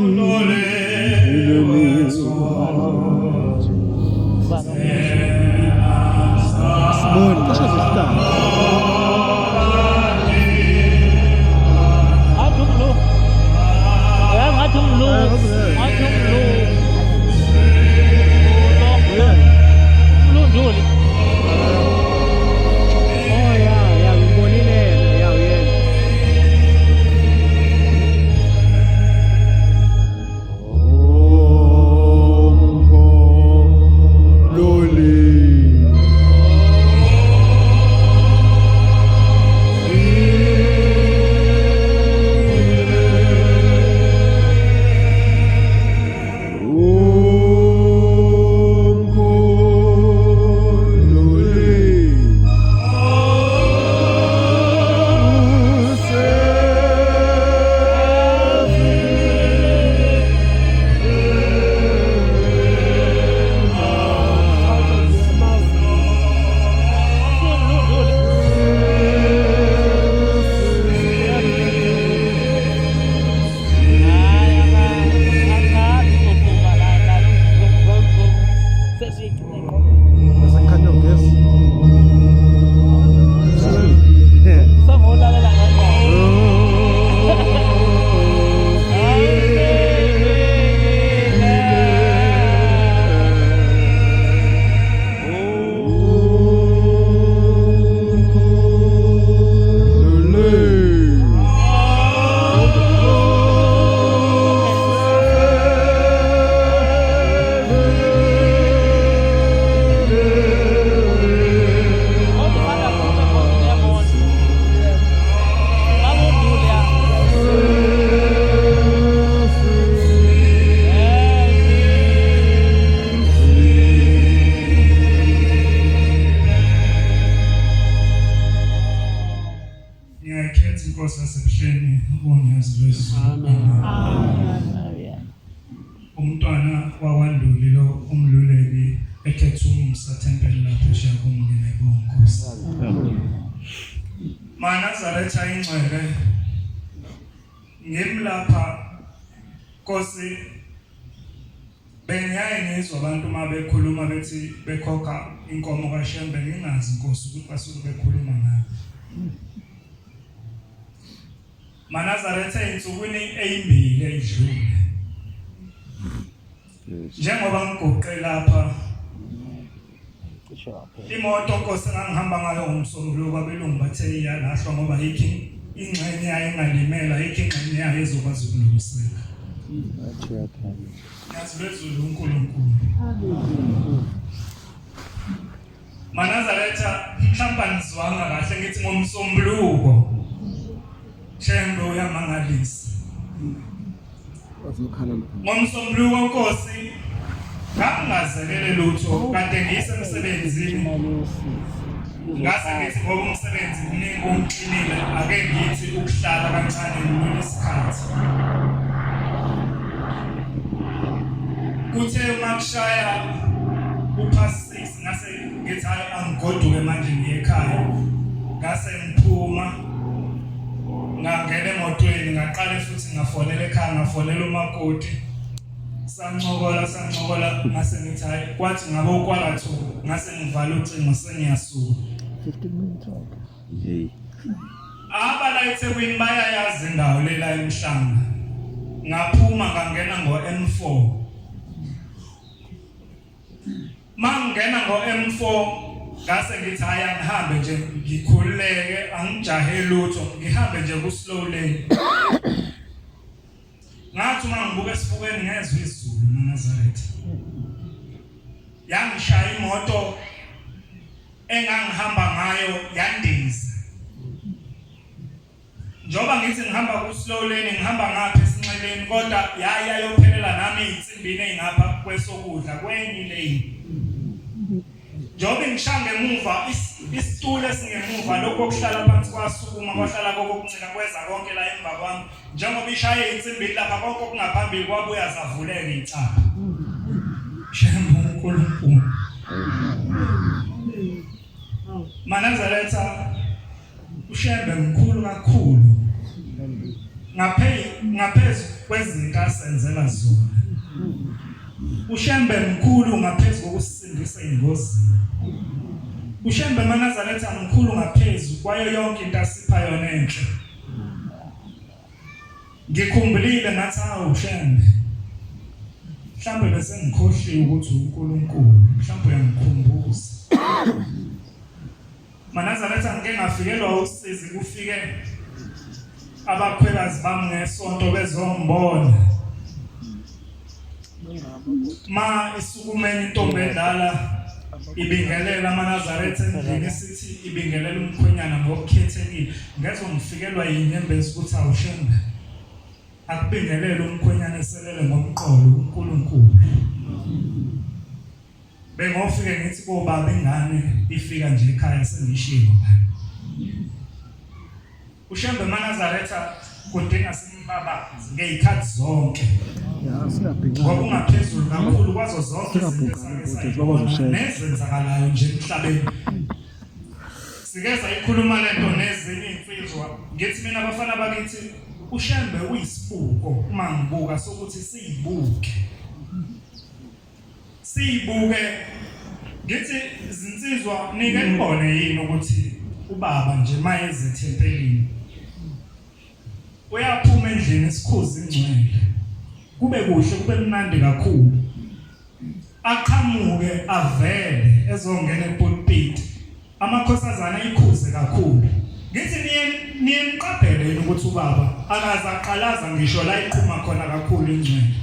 Speaker 6: inkosi yasebuhleni uNyazi Lwezulu. Umntwana wakwaNduli lo umluleki ekhethe umsa tempele lapho eshiya kumngene konkosi. Manazaretha ingcwele ngimlapha Nkosi bengiyaye ngizwa abantu uma bekhuluma bethi bekhokha inkomo kaShembe ngingazi Nkosi ukuthi basuke bekhuluma ngayo. Manazaretha insukwini ezimbili edlule. Njengoba ngigoqe lapha imoto Nkosi engihamba ngayo umsombuluko kwabelungu bathe iyalahlwa ngoba yikho ingxenye yayo engalimela yikho ingxenye yayo ezokwazi ukulungiseka. Nyazi Lwezulu uNkulunkulu. Manazaretha mhlawumbe nizwanga kahle ngithi ngomsombuluko Shembe uyamangalisa. Ngomsombuluko Nkosi ngangazelele lutho kade ngisemsebenzini. Ngase ngithi ngoba umsebenzi mningi umqinile ake ngithi ukuhlala kancane ngesikhathi. Kuthe makushaya upast 6 ngase ngithi hayi angigoduke manje ngiye ekhaya. Ngase ngiphuma ngangena emotweni ngaqala futhi ngafonela ekhaya ngafonela umakoti. Sancokola ngase ngithi hayi kwathi ngabe ukwalatho ngase ngivala ucingo sengiyasuka.
Speaker 3: 15 minutes okay.
Speaker 6: Abala eThekwini bayayazi indawo lela emhlanga. Ngaphuma ngangena ngo-M4. Mangena ngo-M4 ngase ngithi hayi angihambe nje ngikhululeke angijahe lutho ngihambe nje ku slow lane. Ngathi uma ngibuka esifukweni ngezwe izulu Manazaretha. Yangishaya imoto engangihamba ngayo yandiza. Njoba ngithi ngihamba ku slow lane ngihamba ngapha esinxeleni kodwa yaya yophelela nami izinsimbini ezingapha kwesokudla kwenye lane. Njoba ngishange emuva isitulo esingemuva lokho okuhlala phansi kwasukuma kwahlala kokuncika kweza konke la emva kwami njengoba ishaye insimbi lapha konke okungaphambili kwabuya zavuleka icapha. Shembe uNkulunkulu. Manazaretha uShembe mkhulu kakhulu. Ngaphezulu kwezinto asenzela zona. uShembe mkhulu ngaphezulu kokusindisa ingozini. uShembe Manazaretha mkhulu ngaphezulu kwayo yonke into asipha yona enhle. Ngikhumbulile ngathi uShembe mhlawumbe bese ngikhohliwe ukuthi uNkulunkulu mhlawumbe uyangikhumbuza. Manazaretha ngeke ngafikelwa usizi kufike abakhwelazi bami ngesonto bezombona. Ma isukumeni intombi endala ibingelela Manazaretha endlini sithi ibingelela umkhwenyana ngokukhethekile. Ngezwe ngifikelwa yinyembezi ukuthi uShembe akubingelele umkhwenyana eselele ngomqolo uNkulunkulu. Bengofike ngithi bobaba ingane ifika nje ekhaya sengishiyo. uShembe Manazaretha kudinga simbabazi ngezikhathi zonke. Ngoba ungaphezulu kakhulu kwazo zonke izinto nezenzakalayo nje emhlabeni. Sikeza ikhuluma lento nezinye insizwa ngithi mina abafana bakithi uShembe uyisibuko uma ngibuka sokuthi siyibuke. Ngithi izinsizwa nike ngibone yini ukuthi ubaba nje mayeze tempelini uyaphuma endlini isikhuzi ingcwele. Kube kuhle kube mnandi kakhulu. Aqhamuke avele ezongena epulpit. Amakhosazana ikhuze kakhulu. Ngithi niye niqaphele ukuthi ubaba akaza aqalaza ngisho la iqhuma khona kakhulu ingcwele.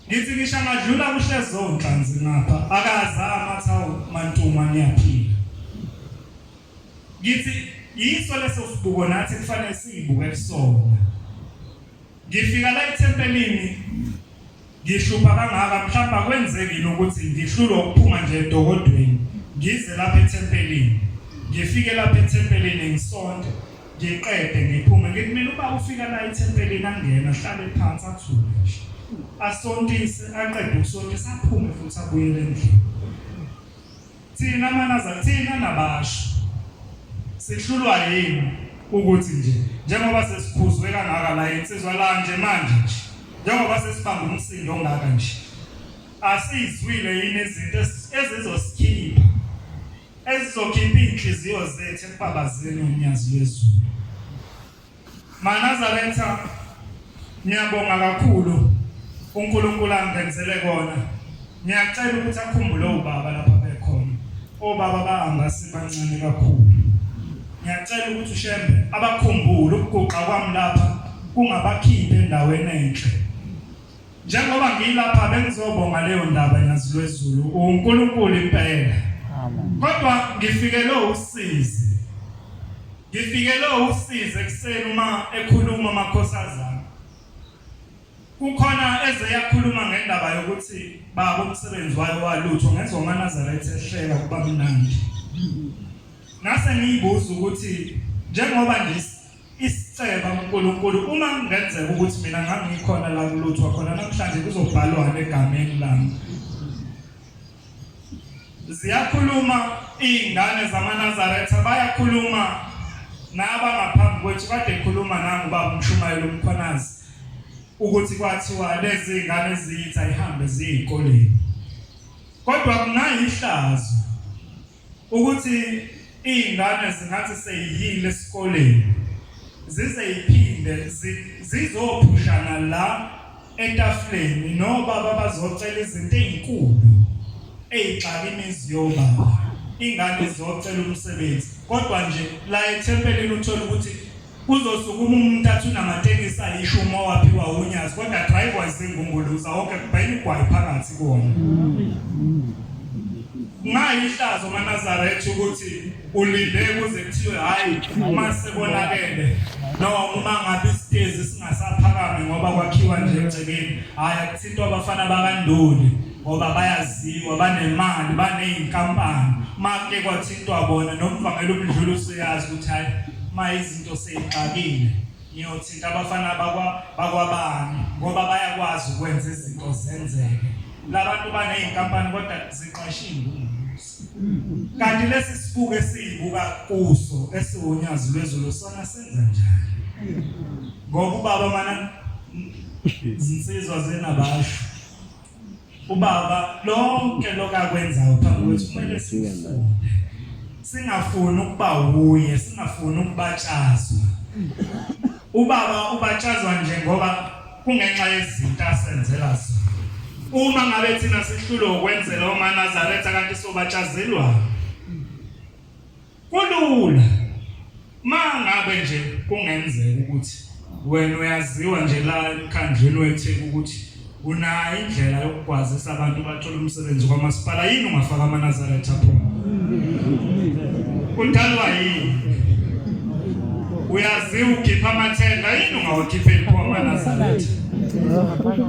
Speaker 6: Ngithi ngisho ngadlula kuhlezonhlanzi ngapha akazama athi mantuma niyaphila. Ngithi yiso leso sibuko nathi kufanele siyibuke kusona. Ngifika la eTempelini ngihlupha kangaka mhlawumbe kwenzekile ukuthi ngihlulwe ukuphuma nje edokodweni ngize lapha eTempelini. Ngifike lapha eTempelini ngisonto ngiqede ngiphume ngithi mina uba ufika la ethempelini angena ahlale phansi athule nje asontise aqede ukusontisa aphume futhi abuyele endlini. Thina manaza thina nabasho sihlulwa yini ukuthi nje njengoba sesikhuzwe kangaka la insizwa la nje manje nje njengoba sesibamba umsindo ongaka nje asizwile yini izinto ezizosikhipha ezizokhipha inhliziyo zethu ekubabazeni umnyazi wezulu. Manazaretha ngiyabonga kakhulu uNkulunkulu angenzele kona. Ngiyacela ukuthi akhumbule obaba lapha bekhona. Obaba bahamba sibancane kakhulu. Ngiyacela ukuthi ushembe abakhumbule ukuguqa kwami lapha kungabakhiphe endaweni enhle. Njengoba ngilapha bengizobonga leyo ndaba nyazi lwezulu uNkulunkulu impela. Kodwa ngifikele usizi. Ngifikele usizi ekseni uma ekhuluma amakhosazana. Kukhona ezeyakhuluma ngendaba yokuthi baba umsebenzi wayo walutho ngenza uManazaretha ehleka kuba mnandi. Ngase ngiyibuza ukuthi njengoba nje isiceba uNkulunkulu uma ngenzeka ukuthi mina ngangikhona la kulutho khona namhlanje kuzobhalwa egameni lami. Ziyakhuluma izingane zamaNazaretha bayakhuluma nabangaphambi kwethu kade ekhuluma nangu baba uMshumayeli uMkhwanazi ukuthi kwathiwa lezi izingane ezitha ihambe ziyikoleni. Kodwa kungayihlazo ukuthi izingane zingathi seyiyile esikoleni zizeyiphinde zizophushana la etafuleni nobaba bazocela izinto ezinkulu eyixaka imizi yobaba. Ingane zizocela umsebenzi kodwa nje la ethempelini uthola ukuthi kuzosukuma umuntu athi unamatekisi ayishumi owaphiwa unyazi kodwa driver izingumbuluza wonke kubheka igwayi phakathi kuona. Ngayihlazo maNazaretha ukuthi ulinde kuze kuthiwe hayi uma sebonakele noma uma ngabe isitezi singasaphakami ngoba kwakhiwa nje egcekeni hayi akuthintwa abafana bakaNduli ngoba bayaziwa banemali baneyinkampani make kwathintwa bona nomvangelo umdlulu usiyazi ukuthi hayi ma izinto seyixakile ngiyothinta abafana bakwabani ngoba bayakwazi ukwenza izinto zenzeke. Labantu baneyinkampani kodwa ziqashile kanti lesi sibuke esiyibuka kuso esiwunyazi lwezulu sona senza njani ngoba ubaba mana zinsizwa zenabasho ubaba lonke lokakwenzayo phambi kwethu kumele sifunde singafuni ukuba uye singafuni ukubatshazwa. Ubaba ubatshazwa nje ngoba kungenxa yezinto asenzela zona. Uma ngabe thina sihlulwe ukwenzela uManazaretha kanti sobatshazelwa kulula mangabe nje kungenzeka ukuthi wena uyaziwa nje la enkhandleni weTheku ukuthi una indlela yokukwazisa abantu bathola umsebenzi kwamasipala yini ungafaka aManazaretha phela kudalwa yini uyaziwa ukhipha amathenda yini ungawakhipheli kwaManazaretha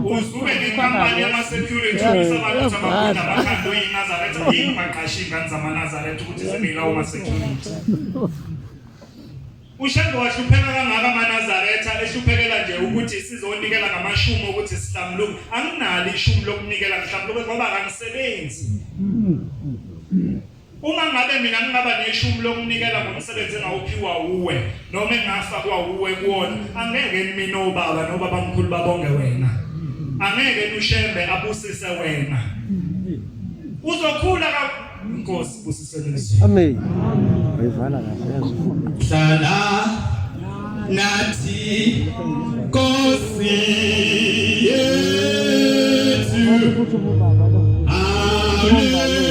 Speaker 6: uzube nenkampani yama-security sabantu abakhunda abakhanda uyiNazaretha yini baqashe ingane zamaNazaretha ukuthi zibe lawo ma-security. Ushembe wahlupheka kangaka aManazaretha ehluphekela nje ukuthi sizonikela ngamashumi ukuthi sihlamluke. Anginalo ishumi lokunikela ngihlamluke ngoba kangisebenzi. Uma ngabe mina ngingaba neshumi lokunikela ngomsebenzi engawuphiwa uwe noma engafakwa uwe kuwona angeke mina obaba nobabamkhulu babonge wena. Angeke uShembe abusise wena. Uzokhula Nkosi busisebenzise.
Speaker 3: Amen. Ayivala ngaphezulu.
Speaker 1: Hlala nathi Nkosi yethu.
Speaker 4: Hallelujah.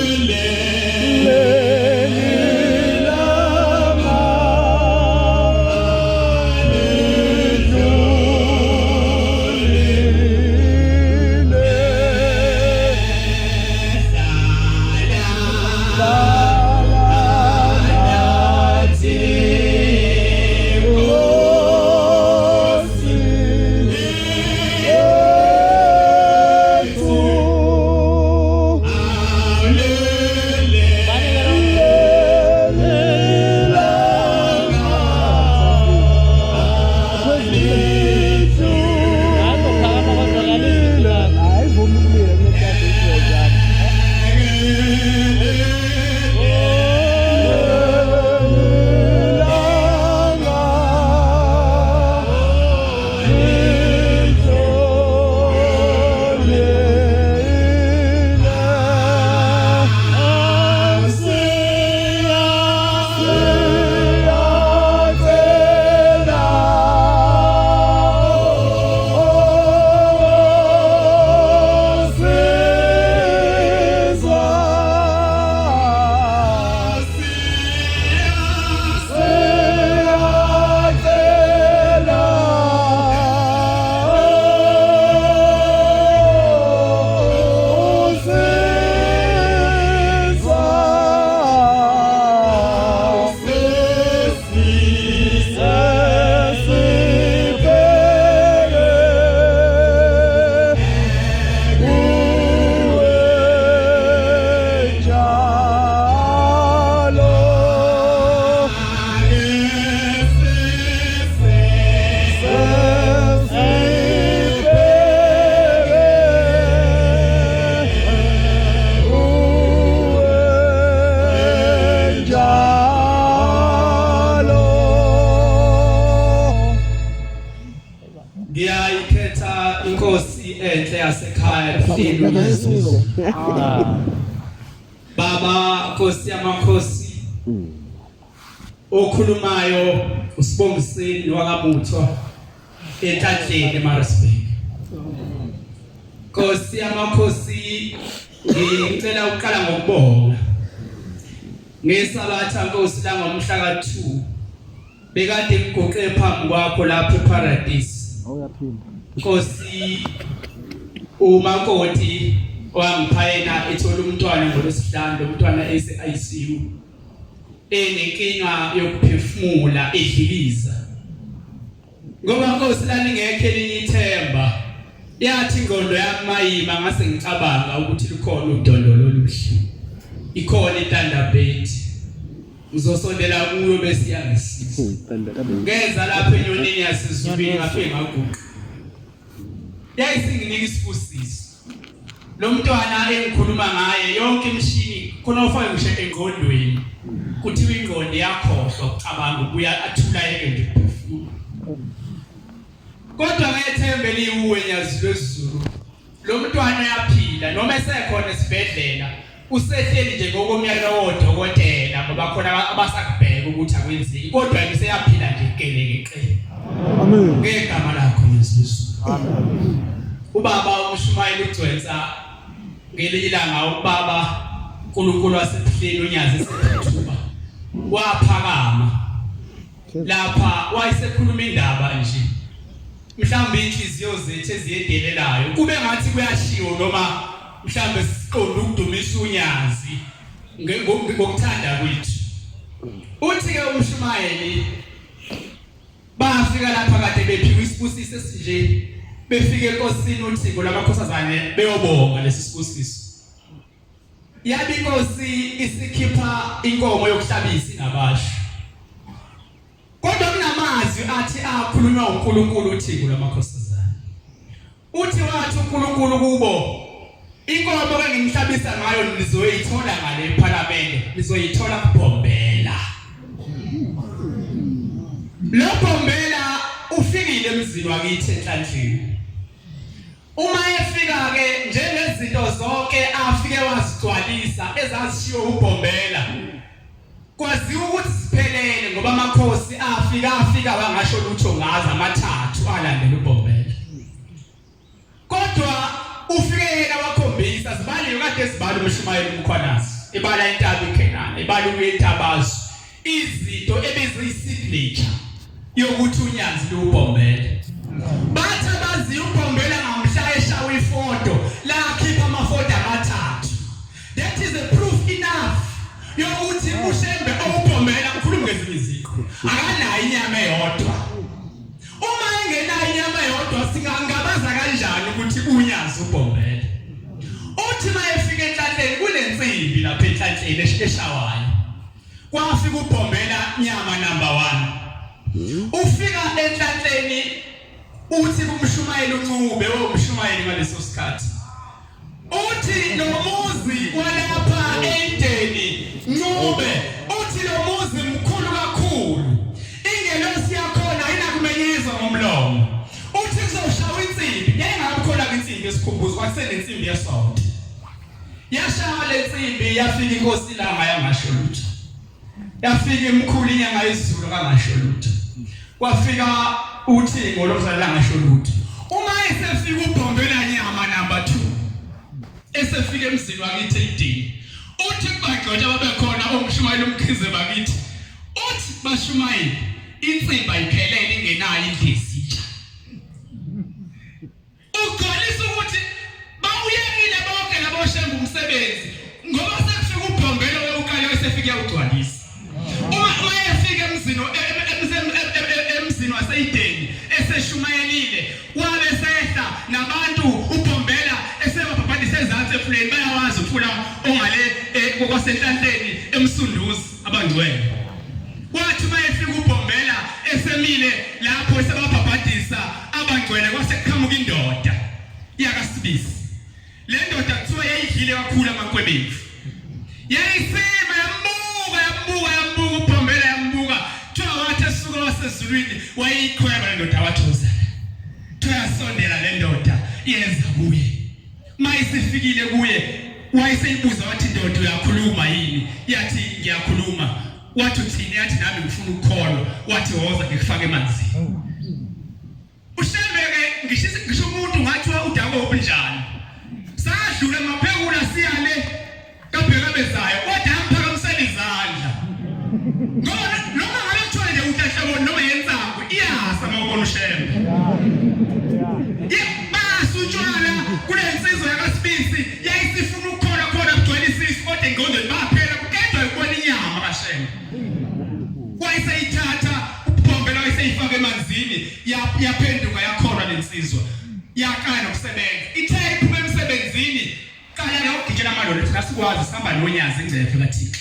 Speaker 2: Baba Nkosi yamakhosi okhulumayo uSibongiseni wakaButhwa eTatleni eMaritzburg. Nkosi yamakhosi ngicela ukuqala ngokubonga ngesabatha Nkosi la ngomhla ka2 bekade ngigoqe phambi kwakho lapha eParadise. Nkosi umakoti wangiphayena ethola umntwana ngolesihlanu, umntwana ese-ICU enenkinga yokuphefumula edlikiza. Ngoba Nkosi lani ngekho elinye ithemba yathi ingqondo yami mayima ngase ngicabanga ukuthi likhona udondolo oluhle, ikhona ithandabhethi ngizosondela kuyo bese yangisiza. Ngeza lapha enyonini yasezulwini ngafike ngaguqa yayisinginika isibusiso. Lo mntwana engikhuluma ngaye yonke imishini khona ufake ngisho engqondweni kuthiwa ingqondo yakhohlwa ukucabanga ubuya athula yeke nje ukuphefumula. Kodwa ngethembe liwuwe nyazi lwezulu lo mntwana yaphila noma esekhona esibhedlela usehleli nje ngokomyalo wodokotela ngoba khona abasakubheka ukuthi akwenzeki, kodwa nje seyaphila nje keleke. Amen. Ngegama lakho Yesu. Amen. Ubaba uMshumayeli uGcwensa ngelilanga ubaba uNkulunkulu wasePhileni unyazi esithuba waphakama lapha wayesekhuluma indaba nje mhlawumbe inhliziyo zethu eziyedelelayo kube ngathi kuyashiwo noma mhlawumbe siqonda ukudumisa unyazi ngokuthanda kwethu. Uthi ke uMshumayeli bafika lapha kade bephiwa isibusiso esinje, befike enkosini uThixo lamakhosazane beyobonga lesi sibusiso. Yabi inkosi isikhipha inkomo yokuhlabisa ingabasho. Kodwa kunamazwi athi akhulunywa uNkulunkulu uThixo lamakhosazane. Uthi wathi uNkulunkulu kubo, inkomo engimhlabisa ngayo nizoyithola ngale eParliament, nizoyithola kuBhombela. Lo Bhombela ufikile emzini wakithi eNhlanhleni. Uma efika ke njengezinto zonke afike wazigcwalisa ezashiwo uBhombela, kwaziwa ukuthi siphelele ngoba amakhosi afika wangasho lutho ngaza amathathu alandela uBhombela. Kodwa ufike yena wakhombisa zibaliwe kade zibali uMshumayeli uMkhwanazi ebala intaba iKhenani ebala uyeTabazo izinto ebeziyisignature yokuthi unyazi luBhombela. Bathi abazi uBhombela ngamhla eshawa ifoto la khipha amafoto amathathu. That is a proof enough yokuthi uShembe uBhombela ukhuluma ngezinye izinto akanayo inyama eyodwa. Uma engenayo inyama eyodwa singangabaza kanjani ukuthi unyazi uBhombela? Uthi mayefika eNhlanhleni kunensimbi lapha eNhlanhleni eshawayo. Kwafika uBhombela nyama number 1. Ufika eNhlanhleni uthi kuMshumayeli uNcube woMshumayeli ngaleso sikhathi. Uthi nomuzi walapha eNteni Ncube, uthi lo muzi mkhulu kakhulu. Ingelosi yakhona ayinakumenyezwa ngomlomo. Uthi kuzoshawa insimbi, yayingakhona insimbi esikhumbuzo kwakusenensimbi yesonto. Yashawa le nsimbi yafika inkosi la ngayangasho lutho. Yafika imkhulu inyanga yezulu kangasho lutho. Kwafika uThixo lomzala ngasho lutho. Uma esefika uBhombela nyama number 2 esefika emzini wakithi eDini, uthi kubagxotha babekhona oMshumayeli umkhize bakithi, uthi baShumayeli insimbi ayiphelele ingenayo indlezitsha. Ugolisa ukuthi bawuyekile bonke labo Shembe umsebenzi ngoba sekufika uBhombela wokukala esefika ugcwalisa. Uma efika emzini waseyideni eseshumayelile wabe sehla nabantu uBhombela esebabhabhadisa ezantsi efuleni bayawazi ufuna ongale kwasenhlanhleni emsunduzi abangcwele. Kwathi mayefika uBhombela esemile lapho esebabhabhadisa abangcwele kwaseqhamuka indoda yakaSibisi. Le ndoda kuthiwa yayidlile kakhulu amakwebethu. Yayisema yambuka uBhombela yambuka. Kuthiwa wathi esuka wasezulwini wayikhweba le ndoda wathozana. Kuthiwa yasondela le ndoda yenza kuye. mayisifikile kuye wayeseyibuza wathi ndodo uyakhuluma yini yathi ngiyakhuluma wathi uthini yathi nami ngifuna ukukholwa wathi woza ngikufake emanzini ushembeke ngisho umuntu ngathi udako obunjani sadlula maphekula siyale kabheka bezayo kodwa amphakamisela izandla noma ngabe kuthiwa nje uhlahlabo noma yensangu iyasa mawubona ushembe yebasutshwala kule nsizwa yakasibisi yayisifuna ukukhola khona kugcwele isisi kodwa engqondweni baphela kukedwa ukubona inyama kashembe wayeseyithatha ubhombela wayeseyifaka emanzini yaphenduka yakholwa lensizwa yakana ukusebenza ithe iphuma emsebenzini kala la ugijela amaloli asikwazi sihamba nonyazi engcefe kaThixo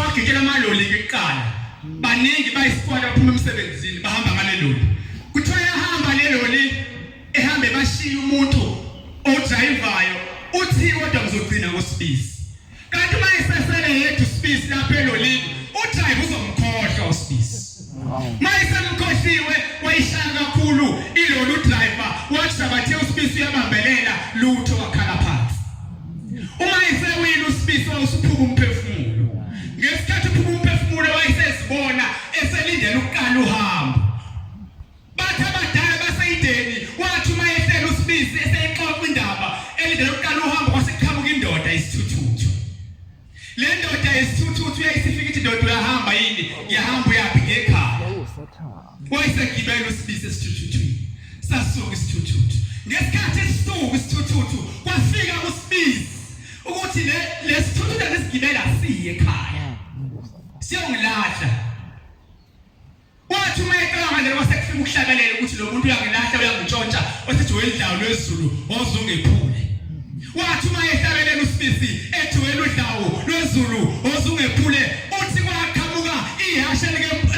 Speaker 2: ugijela amaloli ngekuqala baningi bayisikwala baphuma emsebenzini bahamba ngale loli kuthiwa yahamba le loli ehambe bashiya umuntu odrayivayo uthi kodwa ngizogcina ngosibisi kanti uma isesele yedwa usibisi lapha elolini udrayiva uzomkhohlwa usibisi mayisemkhohliwe wayishaya kakhulu ilolu driver wathi abathe usibisi uyabambelela lutho wakhala phansi uma isewile usibisi usuphuma umphefumulo ngesikhathi uphuma umphefumulo wayesezibona eselindele ukuqala uhambo bathi abadala baseyideni wathi uma ehlela usibisi eseyixoxa indaba elindele ukuqala uhambo kwaseqhamuka indoda isithuthuthu le ndoda isithuthuthu yayisifika ithi ndoda uyahamba yini yahamba uyapi ngekhaya wayesegibela usibisi esithuthuthu sasuka isithuthuthu ngesikhathi esisuka isithuthuthu kwafika usibisi ukuthi le sithuthuthu lesigibela siye ekhaya siyongilahla wathi uma eqala nje wasekufika ukuhlabelela ukuthi lo muntu uyangilahla uyangitshontsha wasithi welidlawo lwezulu ozungephule wathi uma ehlabelela usibisi ethi weludlawo lwezulu ozungephule uthi kwaqhamuka ihashe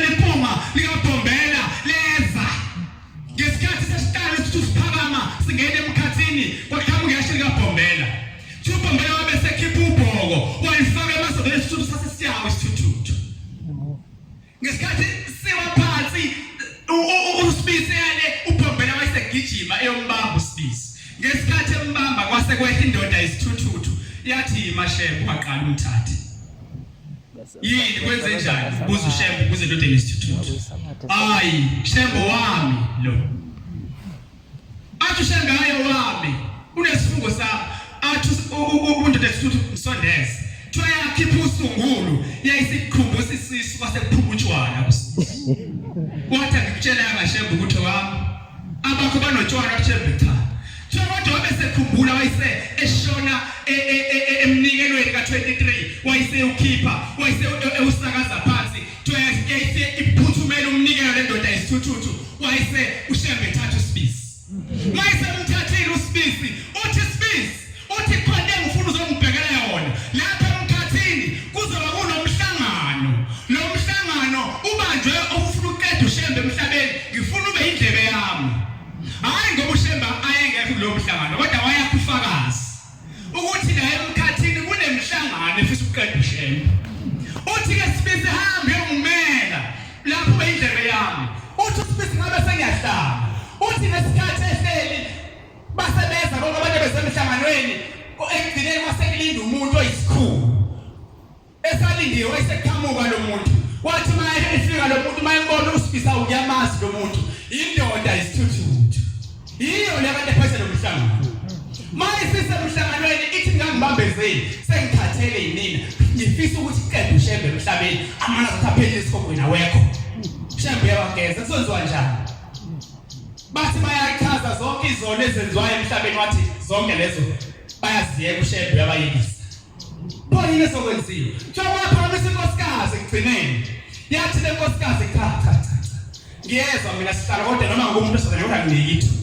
Speaker 2: lempuma likabhombela leza ngesikhathi sesiqala ukuthi siphakama singene emkhathini kwaqhamuka ihashe likabhombela ubhombela wabe sekhipha ubhoko walifaka emasodeni esithuthu sasesiyawo isithuthu ngesikhathi siwa phansi usibisi yale ubhombela wayesegijima eyombamba usibisi ngesikhathi embamba kwase kwehla indoda isithuthu yathi imashembe waqala umthathe yini kwenze njani buza ushembe kuze indoda isithuthu hayi shembe wami lo athi shembe hayo wami unesifungo sami athi undoda isithuthu msondeze thoya khipha usungulu yayisikhumbuza isisu kwasekuphuma utshwala kusisi wathi ngikutshela ngashembe ukuthi wami abakho banotshwala kushembe cha kodwa wabesekhumbula wayise eshona emnikelweni ka23 wayise ukhipha wayise usakaza phansi thoyayise iphuthumela umnikelo lendoda isithuthu wayise ushembe thatha usibisi mayise umthathile usibisi uthi sibisi uthi khona ngifuna uzongibhekela yona lapha emkhathini kuzoba kunomhlangano lo mhlangano ubanjwe ufuna uqeda ushembe emhlabeni ngifuna ube indlebe yami hayi ngoba ushemba ayengekho kulo mhlangano kodwa wayakufakazi ukuthi la emkhathini kunemhlangano efisa ukuqeda ushemba uthi ke sibisi hambe uyongimela lapho ube indlebe yami uthi sibisi ngabe sengiyahlala uthi nesikhathi ehleli basebenza bonke abantu besemhlanganweni ekugcineni kwasekulinda umuntu oyisikhulu esalindiwe wayeseqhamuka lo muntu wathi maye efika lo muntu mayembona usibisa ukuyamazi lo muntu indoda isithuthu yiyo le kanti phese lo mhlangano maye sisemhlanganweni ithi ngangibambezeli sengithathele yinina ngifisa ukuthi iqede ushembe emhlabeni amana zathaphela isikhogweni awekho ushembe yabageza kusonziwa njani bathi bayachaza zonke izono ezenziwayo emhlabeni wathi zonke lezo bayaziyeka ushembe yabayekisa Phoyini sokwenziwa njengoba inkosikazi ekugcineni yathi le nkosikazi cha ngiyezwa mina sihlala kodwa noma ngomuntu osazana kodwa ngiyithi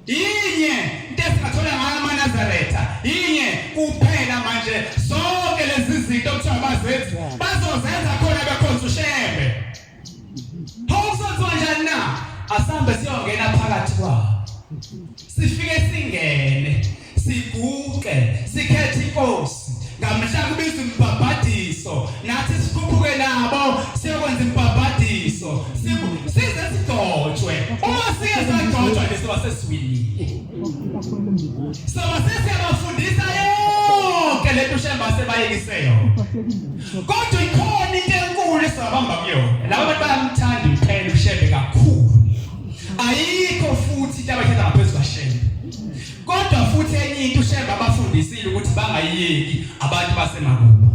Speaker 2: yinye into esingathola ngayo amaNazaretha yinye kuphela manje zonke lezi zinto okuthiwa bazenzi bazozenza khona bekhonza ushembe Hawusonziwa njani na asambe siyongena phakathi kwabo sifike singene siguqe sikhethe inkosi ngamhla kubiza umbhabhadiso nathi sikhuphuke nabo siyokwenza umbhabhadiso size sidotshwe uma siye sagcotshwa leso wasesiwini so iseyodwa. Kodwa ikhona into enkulu esabamba kuyona. Laba bantu bayamthanda uphela uShembe kakhulu. Ayikho futhi into abayithatha ngaphezulu kaShembe. Kodwa futhi enye into uShembe abafundisile ukuthi bangayiyeki abantu basemakubo.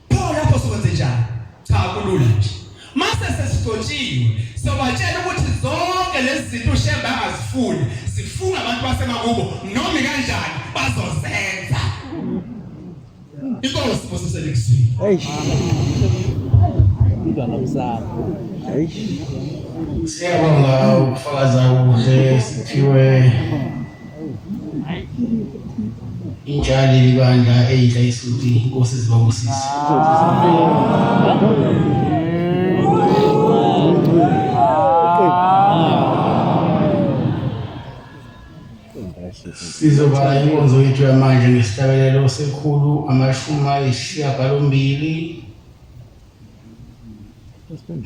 Speaker 2: Pho lapho sokwenze njani? Cha kulula nje. Mase sesihlotshiwe sobatshela ukuthi zonke lezi zinto uShembe angazifuni zifuna abantu basemakubo noma kanjani bazozenza. Inkosi mosiselekusini.
Speaker 3: Idwa nomsana.
Speaker 1: Siyabonga ukufakaza ukuze siphiwe injali libandla eyidla isuti inkosi zibabusise. Sizoba inkonzo yethu yamanje ngesihlabelelo sekhulu 186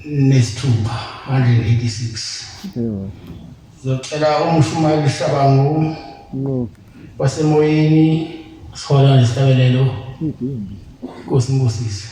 Speaker 1: nesithupha 186. Sizocela umshumayeli Shabangu wasemoyeni sihola nesihlabelelo. Nkosi ngibusise.